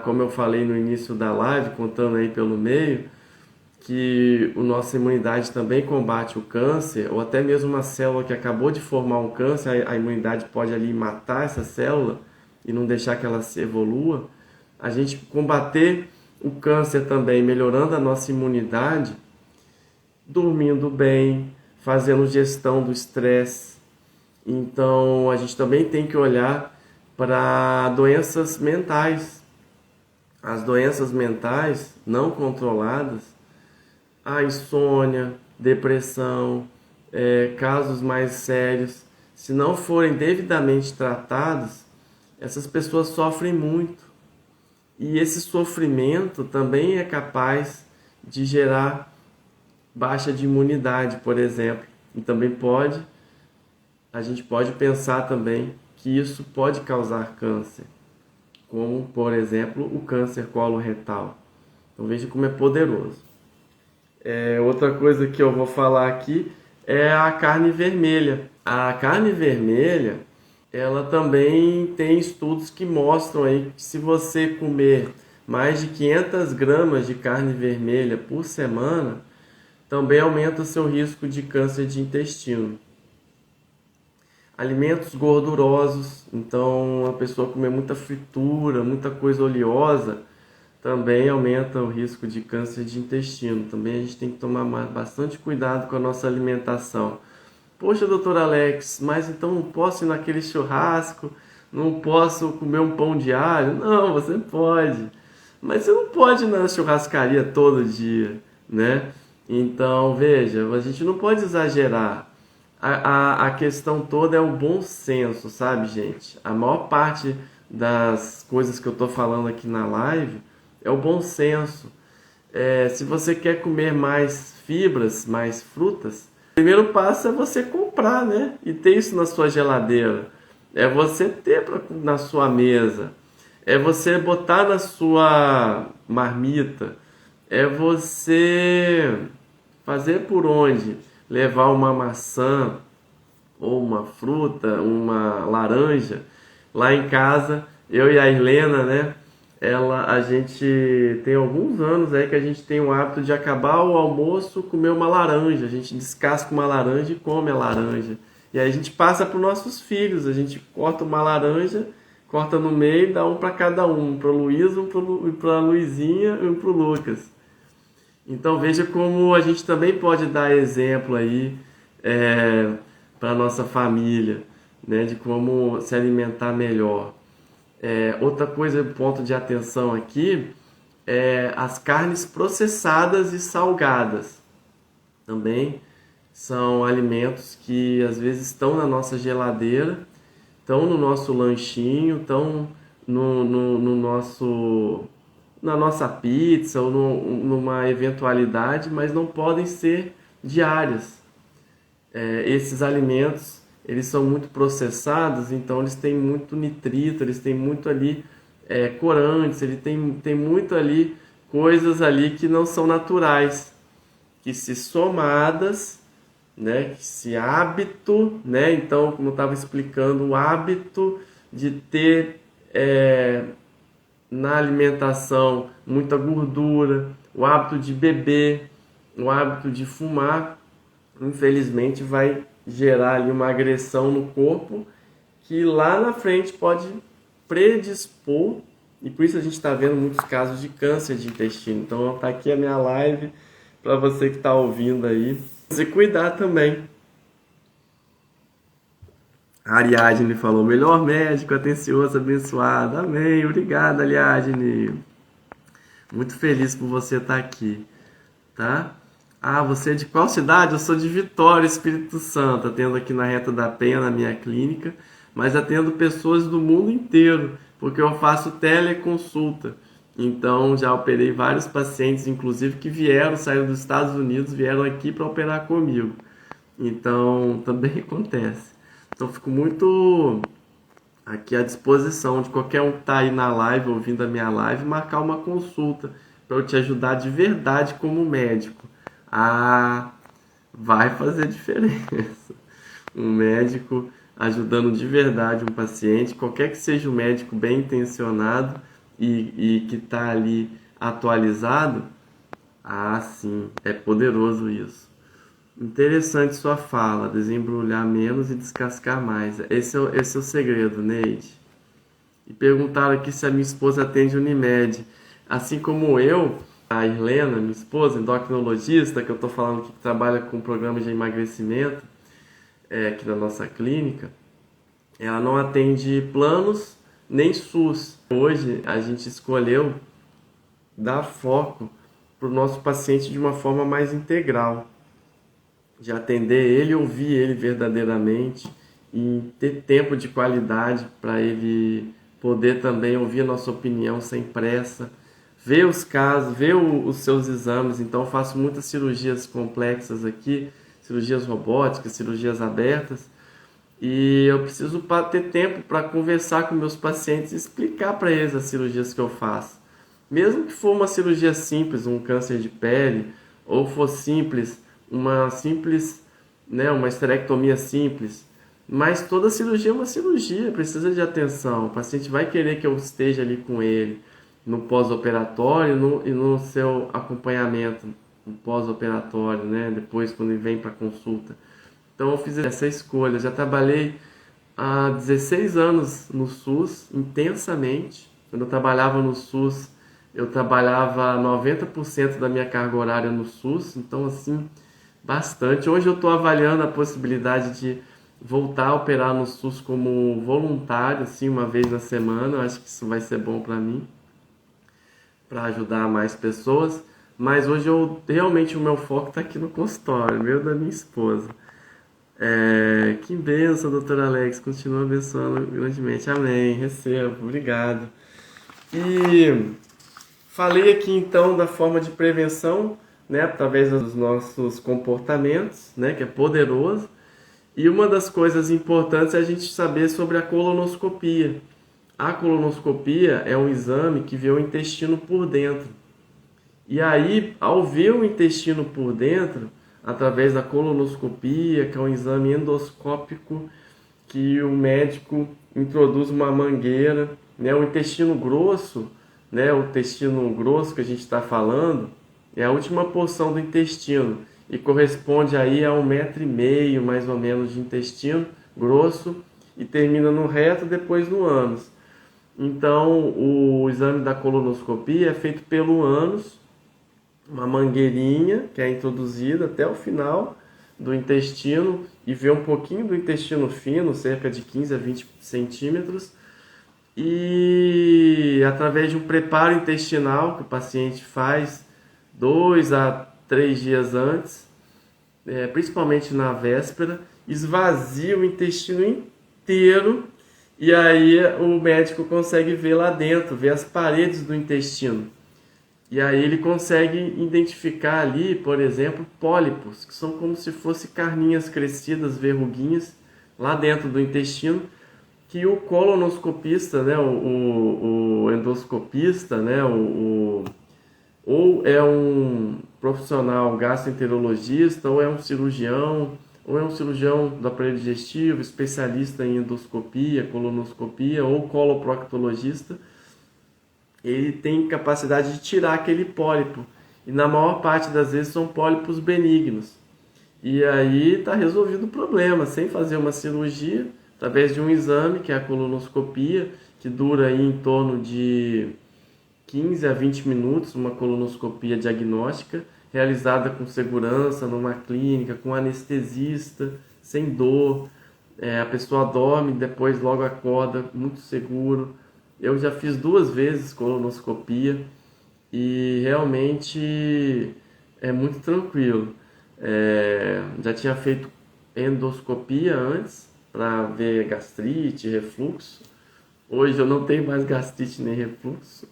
como eu falei no início da live, contando aí pelo meio, que a nossa imunidade também combate o câncer, ou até mesmo uma célula que acabou de formar um câncer, a imunidade pode ali matar essa célula e não deixar que ela se evolua. A gente combater o câncer também, melhorando a nossa imunidade, dormindo bem, fazendo gestão do estresse. Então, a gente também tem que olhar para doenças mentais. As doenças mentais não controladas, a insônia, depressão, casos mais sérios, se não forem devidamente tratados, essas pessoas sofrem muito. E esse sofrimento também é capaz de gerar baixa de imunidade, por exemplo. E também a gente pode pensar também que isso pode causar câncer, como, por exemplo, o câncer coloretal. Então veja como é poderoso. Outra coisa que eu vou falar aqui é a carne vermelha. A carne vermelha, ela também tem estudos que mostram aí que se você comer mais de 500 gramas de carne vermelha por semana, também aumenta o seu risco de câncer de intestino. Alimentos gordurosos, então a pessoa comer muita fritura, muita coisa oleosa, também aumenta o risco de câncer de intestino. Também a gente tem que tomar bastante cuidado com a nossa alimentação. Poxa, doutor Alex, mas então não posso ir naquele churrasco, não posso comer um pão de alho? Não, você pode. Mas você não pode ir na churrascaria todo dia, né? Então, veja, a gente não pode exagerar. A questão toda é o bom senso, sabe, gente? A maior parte das coisas que eu estou falando aqui na live é o bom senso. Se você quer comer mais fibras, mais frutas, o primeiro passo é você comprar, né? E ter isso na sua geladeira. É você ter na sua mesa. É você botar na sua marmita. É você fazer por onde? Levar uma maçã ou uma fruta, uma laranja. Lá em casa, eu e a Helena, né? A gente tem alguns anos aí que a gente tem o hábito de acabar o almoço, comer uma laranja. A gente descasca uma laranja e come a laranja. E aí a gente passa para os nossos filhos. A gente corta uma laranja, corta no meio e dá um para cada um. Para o Luiz, um para a Luizinha e um para o Lucas. Então veja como a gente também pode dar exemplo aí para a nossa família, né, de como se alimentar melhor. Outra coisa, ponto de atenção aqui, é as carnes processadas e salgadas. Também são alimentos que às vezes estão na nossa geladeira, estão no nosso lanchinho, estão na nossa pizza ou numa eventualidade, mas não podem ser diárias. Esses alimentos, eles são muito processados, então eles têm muito nitrito, eles têm muito ali corantes, ele tem muito ali coisas ali que não são naturais, que se somadas, né, que se hábito, né, então como eu estava explicando, o hábito de ter na alimentação muita gordura, o hábito de beber, o hábito de fumar, infelizmente vai gerar ali uma agressão no corpo que lá na frente pode predispor, e por isso a gente está vendo muitos casos de câncer de intestino. Então está aqui a minha live para você que está ouvindo aí, você cuidar também. A Ariadne falou, melhor médico, atencioso, abençoado. Amém, obrigado, Ariadne. Muito feliz por você estar aqui, tá? Ah, você é de qual cidade? Eu sou de Vitória, Espírito Santo. Atendo aqui na Reta da Penha, na minha clínica, mas atendo pessoas do mundo inteiro, porque eu faço teleconsulta. Então, já operei vários pacientes, inclusive, que saíram dos Estados Unidos, vieram aqui para operar comigo. Então, também acontece. Então, fico muito aqui à disposição de qualquer um que está aí na live, ouvindo a minha live, marcar uma consulta para eu te ajudar de verdade como médico. Vai fazer diferença. Um médico ajudando de verdade um paciente, qualquer que seja o médico bem intencionado e que está ali atualizado, sim, é poderoso isso. Interessante sua fala, desembrulhar menos e descascar mais. Esse é o segredo, Neide. E perguntaram aqui se a minha esposa atende Unimed. Assim como eu, a Helena, minha esposa, endocrinologista, que eu estou falando que trabalha com programas de emagrecimento aqui na nossa clínica, ela não atende planos nem SUS. Hoje a gente escolheu dar foco para o nosso paciente de uma forma mais integral, de atender ele, ouvir ele verdadeiramente e ter tempo de qualidade para ele poder também ouvir a nossa opinião sem pressa, ver os casos, ver os seus exames. Então eu faço muitas cirurgias complexas aqui, cirurgias robóticas, cirurgias abertas, E eu preciso ter tempo para conversar com meus pacientes e explicar para eles as cirurgias que eu faço. Mesmo que for uma cirurgia simples, um câncer de pele, ou for simples, né, uma esterectomia simples, mas toda cirurgia é uma cirurgia, precisa de atenção. O paciente vai querer que eu esteja ali com ele no pós-operatório e no seu acompanhamento no pós-operatório, né, depois quando ele vem para consulta. Então eu fiz essa escolha. Eu já trabalhei há 16 anos no SUS, intensamente. Quando eu trabalhava no SUS, eu trabalhava 90% da minha carga horária no SUS, então assim, bastante. Hoje eu estou avaliando a possibilidade de voltar a operar no SUS como voluntário, assim, uma vez na semana. Eu acho que isso vai ser bom para mim, para ajudar mais pessoas. Mas hoje realmente o meu foco está aqui no consultório, meu e da minha esposa. Que bênção, doutor Alex. Continua abençoando grandemente. Amém. Recebo. Obrigado. E falei aqui então da forma de prevenção, né, através dos nossos comportamentos, né, que é poderoso. E uma das coisas importantes é a gente saber sobre a colonoscopia. A colonoscopia é um exame que vê o intestino por dentro. E aí, ao ver o intestino por dentro, através da colonoscopia, que é um exame endoscópico, que o médico introduz uma mangueira, né? O intestino grosso, né? O intestino grosso que a gente está falando, é a última porção do intestino e corresponde aí a 1,5 m mais ou menos de intestino grosso e termina no reto, depois no ânus. Então, o exame da colonoscopia é feito pelo ânus, uma mangueirinha que é introduzida até o final do intestino e vê um pouquinho do intestino fino, cerca de 15 a 20 centímetros, e através de um preparo intestinal que o paciente faz 2 a 3 dias antes, principalmente na véspera, esvazia o intestino inteiro e aí o médico consegue ver lá dentro, ver as paredes do intestino. E aí ele consegue identificar ali, por exemplo, pólipos, que são como se fossem carninhas crescidas, verruguinhas, lá dentro do intestino, que o colonoscopista, né, o endoscopista, né, ou é um profissional gastroenterologista, ou é um cirurgião do aparelho digestivo, especialista em endoscopia, colonoscopia, ou coloproctologista, ele tem capacidade de tirar aquele pólipo. E na maior parte das vezes são pólipos benignos. E aí está resolvido o problema, sem fazer uma cirurgia, através de um exame, que é a colonoscopia, que dura aí em torno de 15 a 20 minutos, uma colonoscopia diagnóstica, realizada com segurança, numa clínica, com anestesista, sem dor. A pessoa dorme, depois logo acorda, muito seguro. Eu já fiz 2 vezes colonoscopia e realmente é muito tranquilo. Já tinha feito endoscopia antes para ver gastrite, refluxo. Hoje eu não tenho mais gastrite nem refluxo.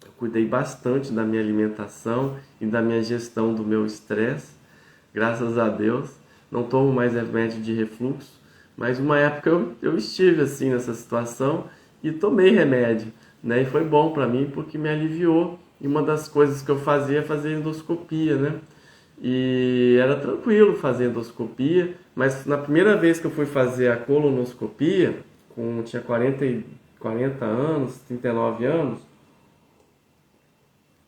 Eu cuidei bastante da minha alimentação e da minha gestão do meu estresse, graças a Deus. Não tomo mais remédio de refluxo, mas uma época eu estive assim nessa situação e tomei remédio, né? E foi bom para mim porque me aliviou. E uma das coisas que eu fazia é fazer endoscopia, né? E era tranquilo fazer endoscopia, mas na primeira vez que eu fui fazer a colonoscopia, tinha 40 anos, 39 anos,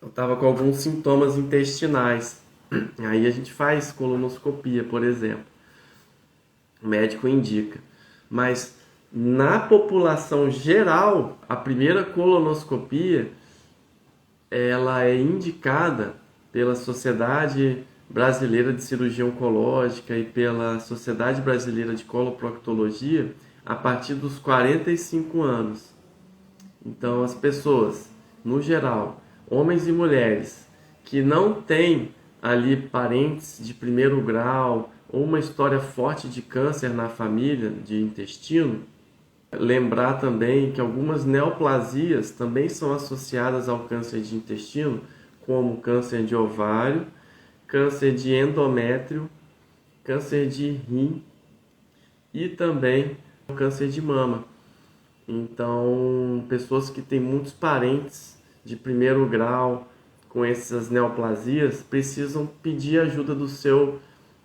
eu estava com alguns sintomas intestinais. Aí a gente faz colonoscopia, por exemplo. O médico indica. Mas na população geral, a primeira colonoscopia ela é indicada pela Sociedade Brasileira de Cirurgia Oncológica e pela Sociedade Brasileira de Coloproctologia a partir dos 45 anos. Então, as pessoas, no geral, homens e mulheres, que não têm ali parentes de primeiro grau ou uma história forte de câncer na família de intestino, lembrar também que algumas neoplasias também são associadas ao câncer de intestino, como câncer de ovário, câncer de endométrio, câncer de rim e também o câncer de mama. Então, pessoas que têm muitos parentes de primeiro grau com essas neoplasias precisam pedir ajuda do seu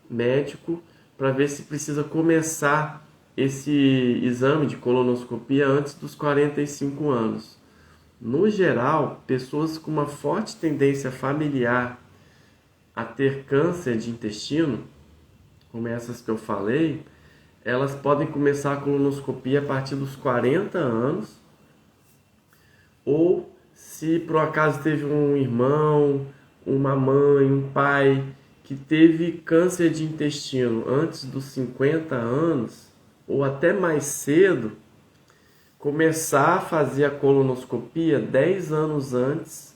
médico para ver se precisa começar esse exame de colonoscopia antes dos 45 anos. No geral, pessoas com uma forte tendência familiar a ter câncer de intestino, como essas que eu falei, elas podem começar a colonoscopia a partir dos 40 anos, ou se por acaso teve um irmão, uma mãe, um pai que teve câncer de intestino antes dos 50 anos, ou até mais cedo, começar a fazer a colonoscopia 10 anos antes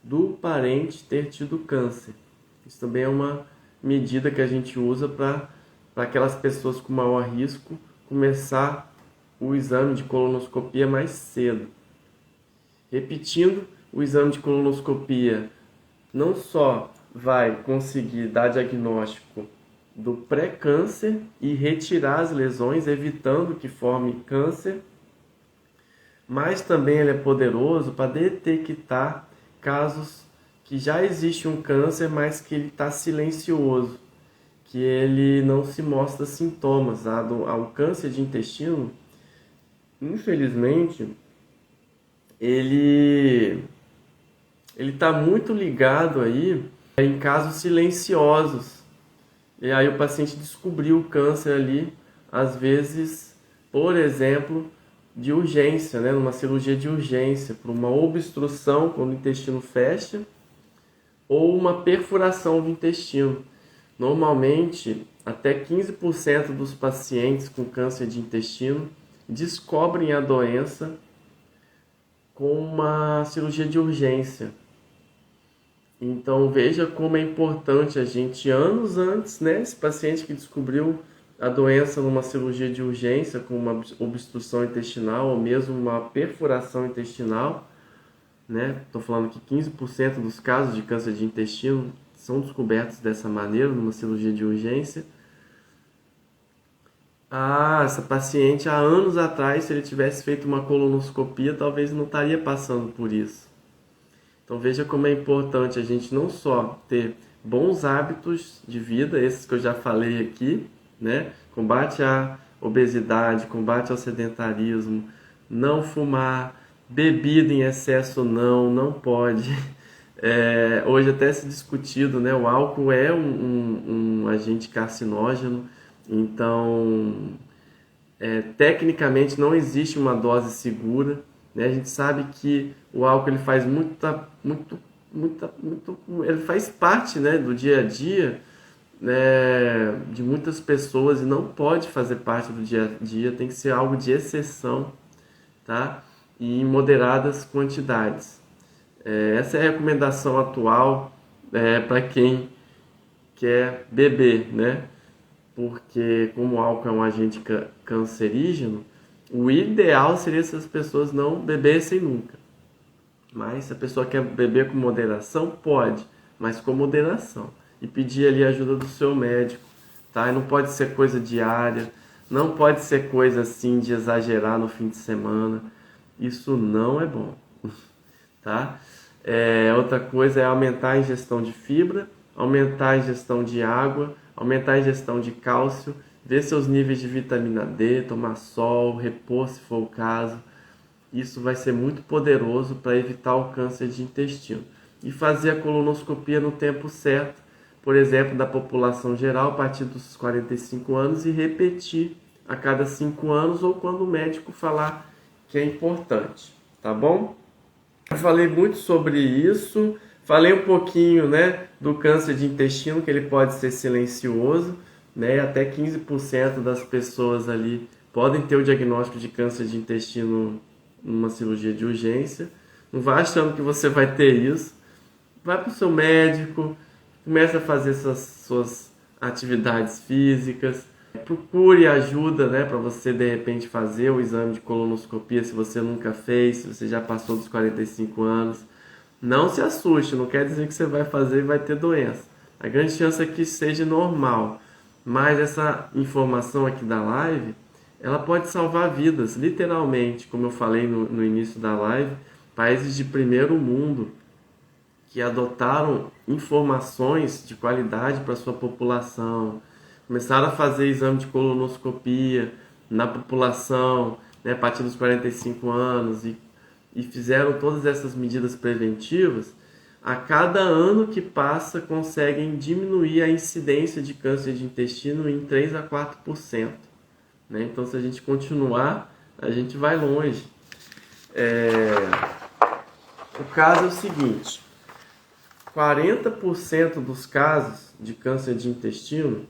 do parente ter tido câncer. Isso também é uma medida que a gente usa para aquelas pessoas com maior risco começar o exame de colonoscopia mais cedo. Repetindo, o exame de colonoscopia não só vai conseguir dar diagnóstico do pré-câncer e retirar as lesões, evitando que forme câncer, mas também ele é poderoso para detectar casos que já existe um câncer, mas que ele está silencioso, que ele não se mostra sintomas. Ao câncer de intestino, infelizmente, ele está muito ligado aí em casos silenciosos. E aí o paciente descobriu o câncer ali, às vezes, por exemplo, de urgência, né? Numa cirurgia de urgência, por uma obstrução quando o intestino fecha, ou uma perfuração do intestino. Normalmente, até 15% dos pacientes com câncer de intestino descobrem a doença com uma cirurgia de urgência. Então veja como é importante a gente, anos antes, né, esse paciente que descobriu a doença numa cirurgia de urgência com uma obstrução intestinal ou mesmo uma perfuração intestinal, né? Estou falando que 15% dos casos de câncer de intestino são descobertos dessa maneira, numa cirurgia de urgência. Essa paciente, há anos atrás, se ele tivesse feito uma colonoscopia, talvez não estaria passando por isso. Então veja como é importante a gente não só ter bons hábitos de vida, esses que eu já falei aqui, né? Combate à obesidade, combate ao sedentarismo, não fumar, bebida em excesso não pode. Hoje até se discutido, né? O álcool é um agente carcinógeno, então tecnicamente não existe uma dose segura, né? A gente sabe que o álcool ele faz ele faz parte, né, do dia a dia, né, de muitas pessoas e não pode fazer parte do dia a dia, tem que ser algo de exceção, tá? E em moderadas quantidades. Essa é a recomendação atual para quem quer beber, né? Porque como o álcool é um agente cancerígeno, o ideal seria se as pessoas não bebessem nunca. Mas se a pessoa quer beber com moderação, pode, mas com moderação. E pedir ali a ajuda do seu médico, tá? E não pode ser coisa diária, não pode ser coisa assim de exagerar no fim de semana. Isso não é bom, tá? Outra coisa é aumentar a ingestão de fibra, aumentar a ingestão de água, aumentar a ingestão de cálcio, ver seus níveis de vitamina D, tomar sol, repor se for o caso. Isso vai ser muito poderoso para evitar o câncer de intestino. E fazer a colonoscopia no tempo certo, por exemplo, da população geral, a partir dos 45 anos, e repetir a cada 5 anos ou quando o médico falar que é importante, tá bom? Eu falei muito sobre isso, falei um pouquinho, né, do câncer de intestino, que ele pode ser silencioso, né, até 15% das pessoas ali podem ter o diagnóstico de câncer de intestino numa cirurgia de urgência. Não vai achando que você vai ter isso. Vai para o seu médico, começa a fazer suas atividades físicas, procure ajuda, né, para você de repente fazer o exame de colonoscopia se você nunca fez, se você já passou dos 45 anos. Não se assuste, não quer dizer que você vai fazer e vai ter doença. A grande chance é que seja normal, Mas essa informação aqui da live, ela pode salvar vidas, literalmente, como eu falei no início da live, países de primeiro mundo que adotaram informações de qualidade para sua população, começaram a fazer exame de colonoscopia na população, né, a partir dos 45 anos, e fizeram todas essas medidas preventivas. A cada ano que passa, conseguem diminuir a incidência de câncer de intestino em 3 a 4%. Né? Então, se a gente continuar, a gente vai longe. O caso é o seguinte: 40% dos casos de câncer de intestino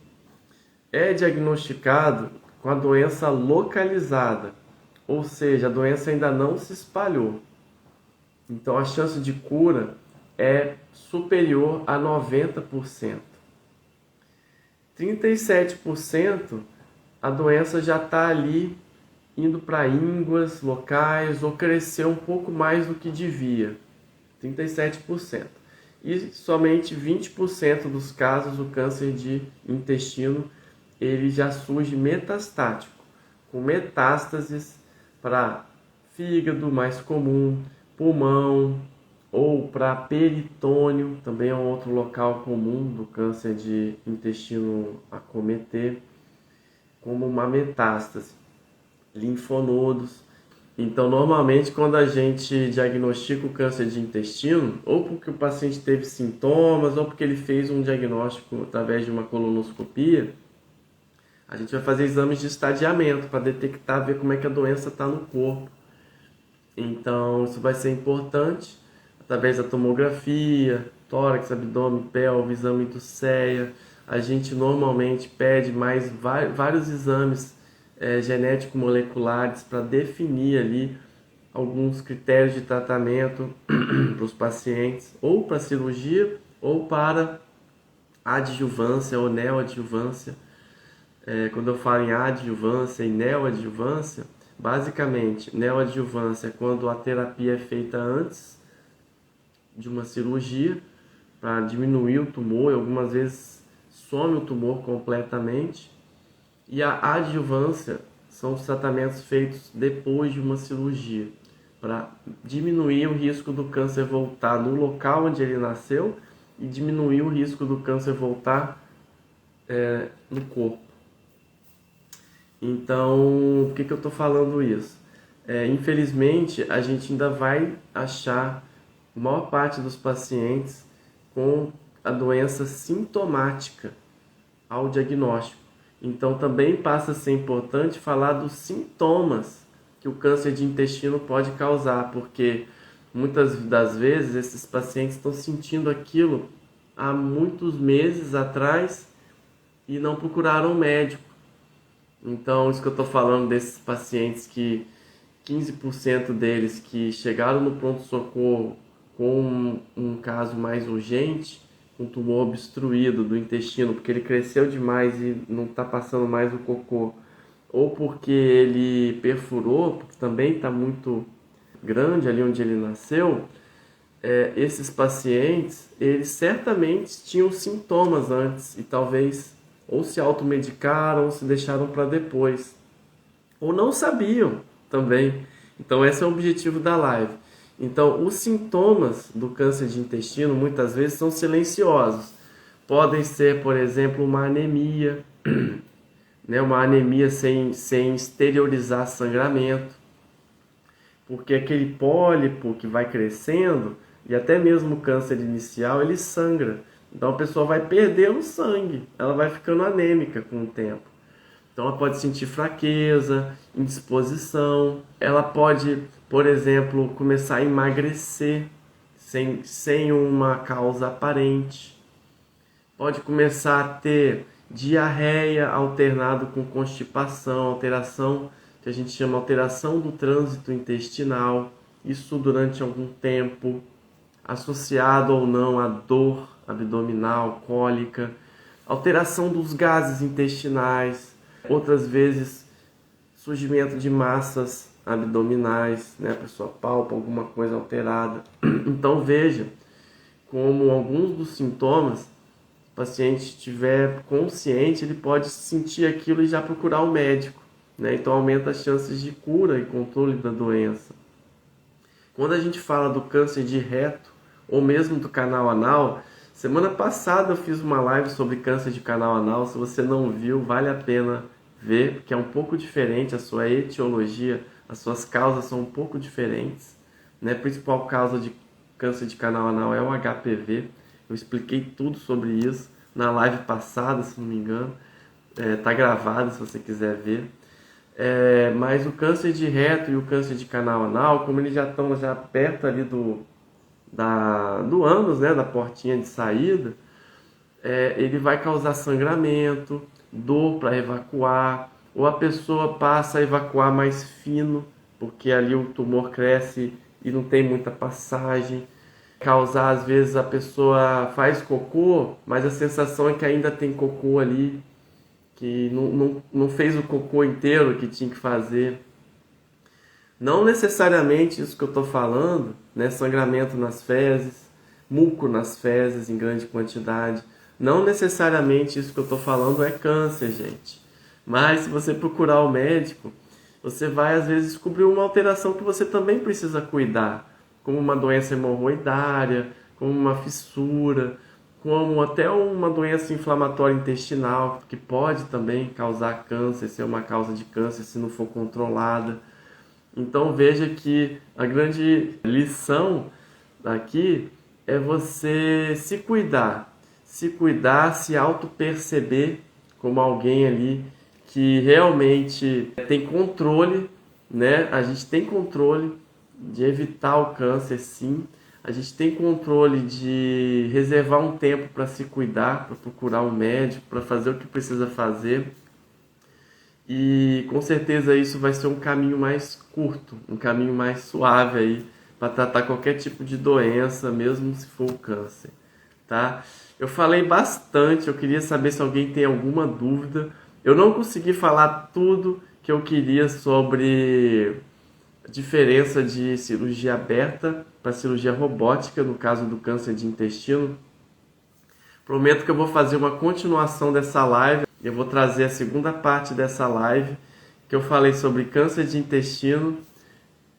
é diagnosticado com a doença localizada, ou seja, a doença ainda não se espalhou. Então, a chance de cura é superior a 90%. 37% a doença já está ali indo para ínguas locais ou cresceu um pouco mais do que devia. 37%. E somente 20% dos casos o câncer de intestino ele já surge metastático, com metástases para fígado, mais comum, pulmão, ou para peritônio, também é um outro local comum do câncer de intestino acometer, como uma metástase, linfonodos. Então, normalmente, quando a gente diagnostica o câncer de intestino, ou porque o paciente teve sintomas, ou porque ele fez um diagnóstico através de uma colonoscopia, a gente vai fazer exames de estadiamento para detectar, ver como é que a doença está no corpo. Então, isso vai ser importante, através da tomografia, tórax, abdômen, pelve, exame do CEA. A gente normalmente pede mais vários exames genético-moleculares para definir ali alguns critérios de tratamento para os pacientes, ou para cirurgia, ou para adjuvância ou neoadjuvância. Quando eu falo em adjuvância e neoadjuvância, basicamente, neoadjuvância é quando a terapia é feita antes de uma cirurgia para diminuir o tumor, e algumas vezes some o tumor completamente. E a adjuvância são os tratamentos feitos depois de uma cirurgia, para diminuir o risco do câncer voltar no local onde ele nasceu e diminuir o risco do câncer voltar no corpo. Então, por que eu estou falando isso? Infelizmente, a gente ainda vai achar a maior parte dos pacientes com a doença sintomática ao diagnóstico. Então, também passa a ser importante falar dos sintomas que o câncer de intestino pode causar, porque muitas das vezes esses pacientes estão sentindo aquilo há muitos meses atrás e não procuraram um médico. Então, isso que eu estou falando desses pacientes que 15% deles que chegaram no pronto-socorro com um caso mais urgente, um tumor obstruído do intestino, porque ele cresceu demais e não está passando mais o cocô, ou porque ele perfurou, porque também está muito grande ali onde ele nasceu, esses pacientes, eles certamente tinham sintomas antes e talvez ou se automedicaram ou se deixaram para depois, ou não sabiam também. Então esse é o objetivo da live. Então os sintomas do câncer de intestino muitas vezes são silenciosos. Podem ser, por exemplo, uma anemia, né? Uma anemia sem exteriorizar sangramento, porque aquele pólipo que vai crescendo, e até mesmo o câncer inicial, ele sangra. Então a pessoa vai perdendo sangue, ela vai ficando anêmica com o tempo. Então ela pode sentir fraqueza, indisposição, ela pode, por exemplo, começar a emagrecer sem uma causa aparente. Pode começar a ter diarreia alternado com constipação, alteração que a gente chama alteração do trânsito intestinal, isso durante algum tempo, associado ou não a dor abdominal, cólica, alteração dos gases intestinais, outras vezes surgimento de massas abdominais, né? A pessoa palpa alguma coisa alterada. Então veja como alguns dos sintomas o paciente estiver consciente, ele pode sentir aquilo e já procurar o médico, né? Então aumenta as chances de cura e controle da doença. Quando a gente fala do câncer de reto ou mesmo do canal anal, semana passada eu fiz uma live sobre câncer de canal anal. Se você não viu, vale a pena ver, porque é um pouco diferente a sua etiologia, as suas causas são um pouco diferentes, né? A principal causa de câncer de canal anal é o HPV. Eu expliquei tudo sobre isso na live passada, se não me engano. Tá gravado se você quiser ver. Mas o câncer de reto e o câncer de canal anal, como eles já estão já perto ali do ânus, né, da portinha de saída, ele vai causar sangramento, dor para evacuar, ou a pessoa passa a evacuar mais fino, porque ali o tumor cresce e não tem muita passagem. Causar, às vezes, a pessoa faz cocô, mas a sensação é que ainda tem cocô ali, que não fez o cocô inteiro que tinha que fazer. Não necessariamente isso que eu estou falando, né? Sangramento nas fezes, muco nas fezes em grande quantidade. Não necessariamente isso que eu estou falando é câncer, gente. Mas se você procurar o médico, você vai às vezes descobrir uma alteração que você também precisa cuidar, como uma doença hemorroidária, como uma fissura, como até uma doença inflamatória intestinal, que pode também causar câncer, ser uma causa de câncer se não for controlada. Então veja que a grande lição aqui é você se cuidar, se auto-perceber como alguém ali que realmente tem controle, né? A gente tem controle de evitar o câncer, sim. A gente tem controle de reservar um tempo para se cuidar, para procurar um médico, para fazer o que precisa fazer. E com certeza isso vai ser um caminho mais curto, um caminho mais suave aí para tratar qualquer tipo de doença, mesmo se for o câncer, tá? Eu falei bastante, eu queria saber se alguém tem alguma dúvida. Eu não consegui falar tudo que eu queria sobre a diferença de cirurgia aberta para cirurgia robótica, no caso do câncer de intestino. Prometo que eu vou fazer uma continuação dessa live. Eu vou trazer a segunda parte dessa live, que eu falei sobre câncer de intestino,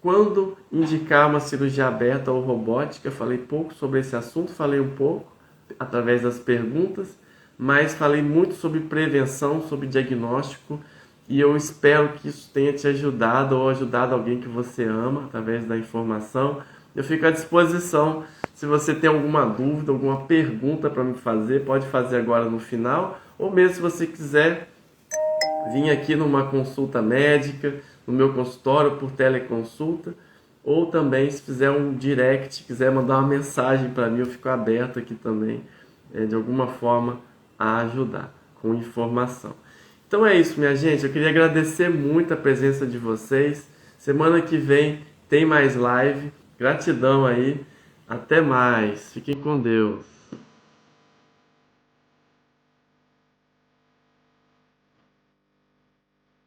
quando indicar uma cirurgia aberta ou robótica. Eu falei pouco sobre esse assunto, falei um pouco através das perguntas, mas falei muito sobre prevenção, sobre diagnóstico, e eu espero que isso tenha te ajudado ou ajudado alguém que você ama através da informação. Eu fico à disposição. Se você tem alguma dúvida, alguma pergunta para me fazer, pode fazer agora no final, ou mesmo se você quiser vir aqui numa consulta médica, no meu consultório por teleconsulta, ou também se fizer um direct, quiser mandar uma mensagem para mim, eu fico aberto aqui também, de alguma forma, a ajudar com informação. Então é isso, minha gente. Eu queria agradecer muito a presença de vocês. Semana que vem tem mais live. Gratidão aí. Até mais. Fiquem com Deus.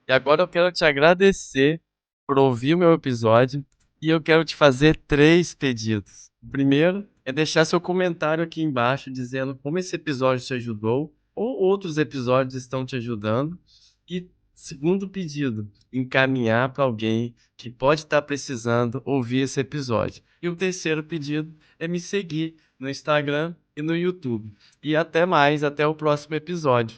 E agora eu quero te agradecer por ouvir o meu episódio e eu quero te fazer 3 pedidos. O primeiro é deixar seu comentário aqui embaixo dizendo como esse episódio te ajudou ou outros episódios estão te ajudando. E segundo pedido, encaminhar para alguém que pode estar precisando ouvir esse episódio. E o terceiro pedido é me seguir no Instagram e no YouTube. E até mais, até o próximo episódio.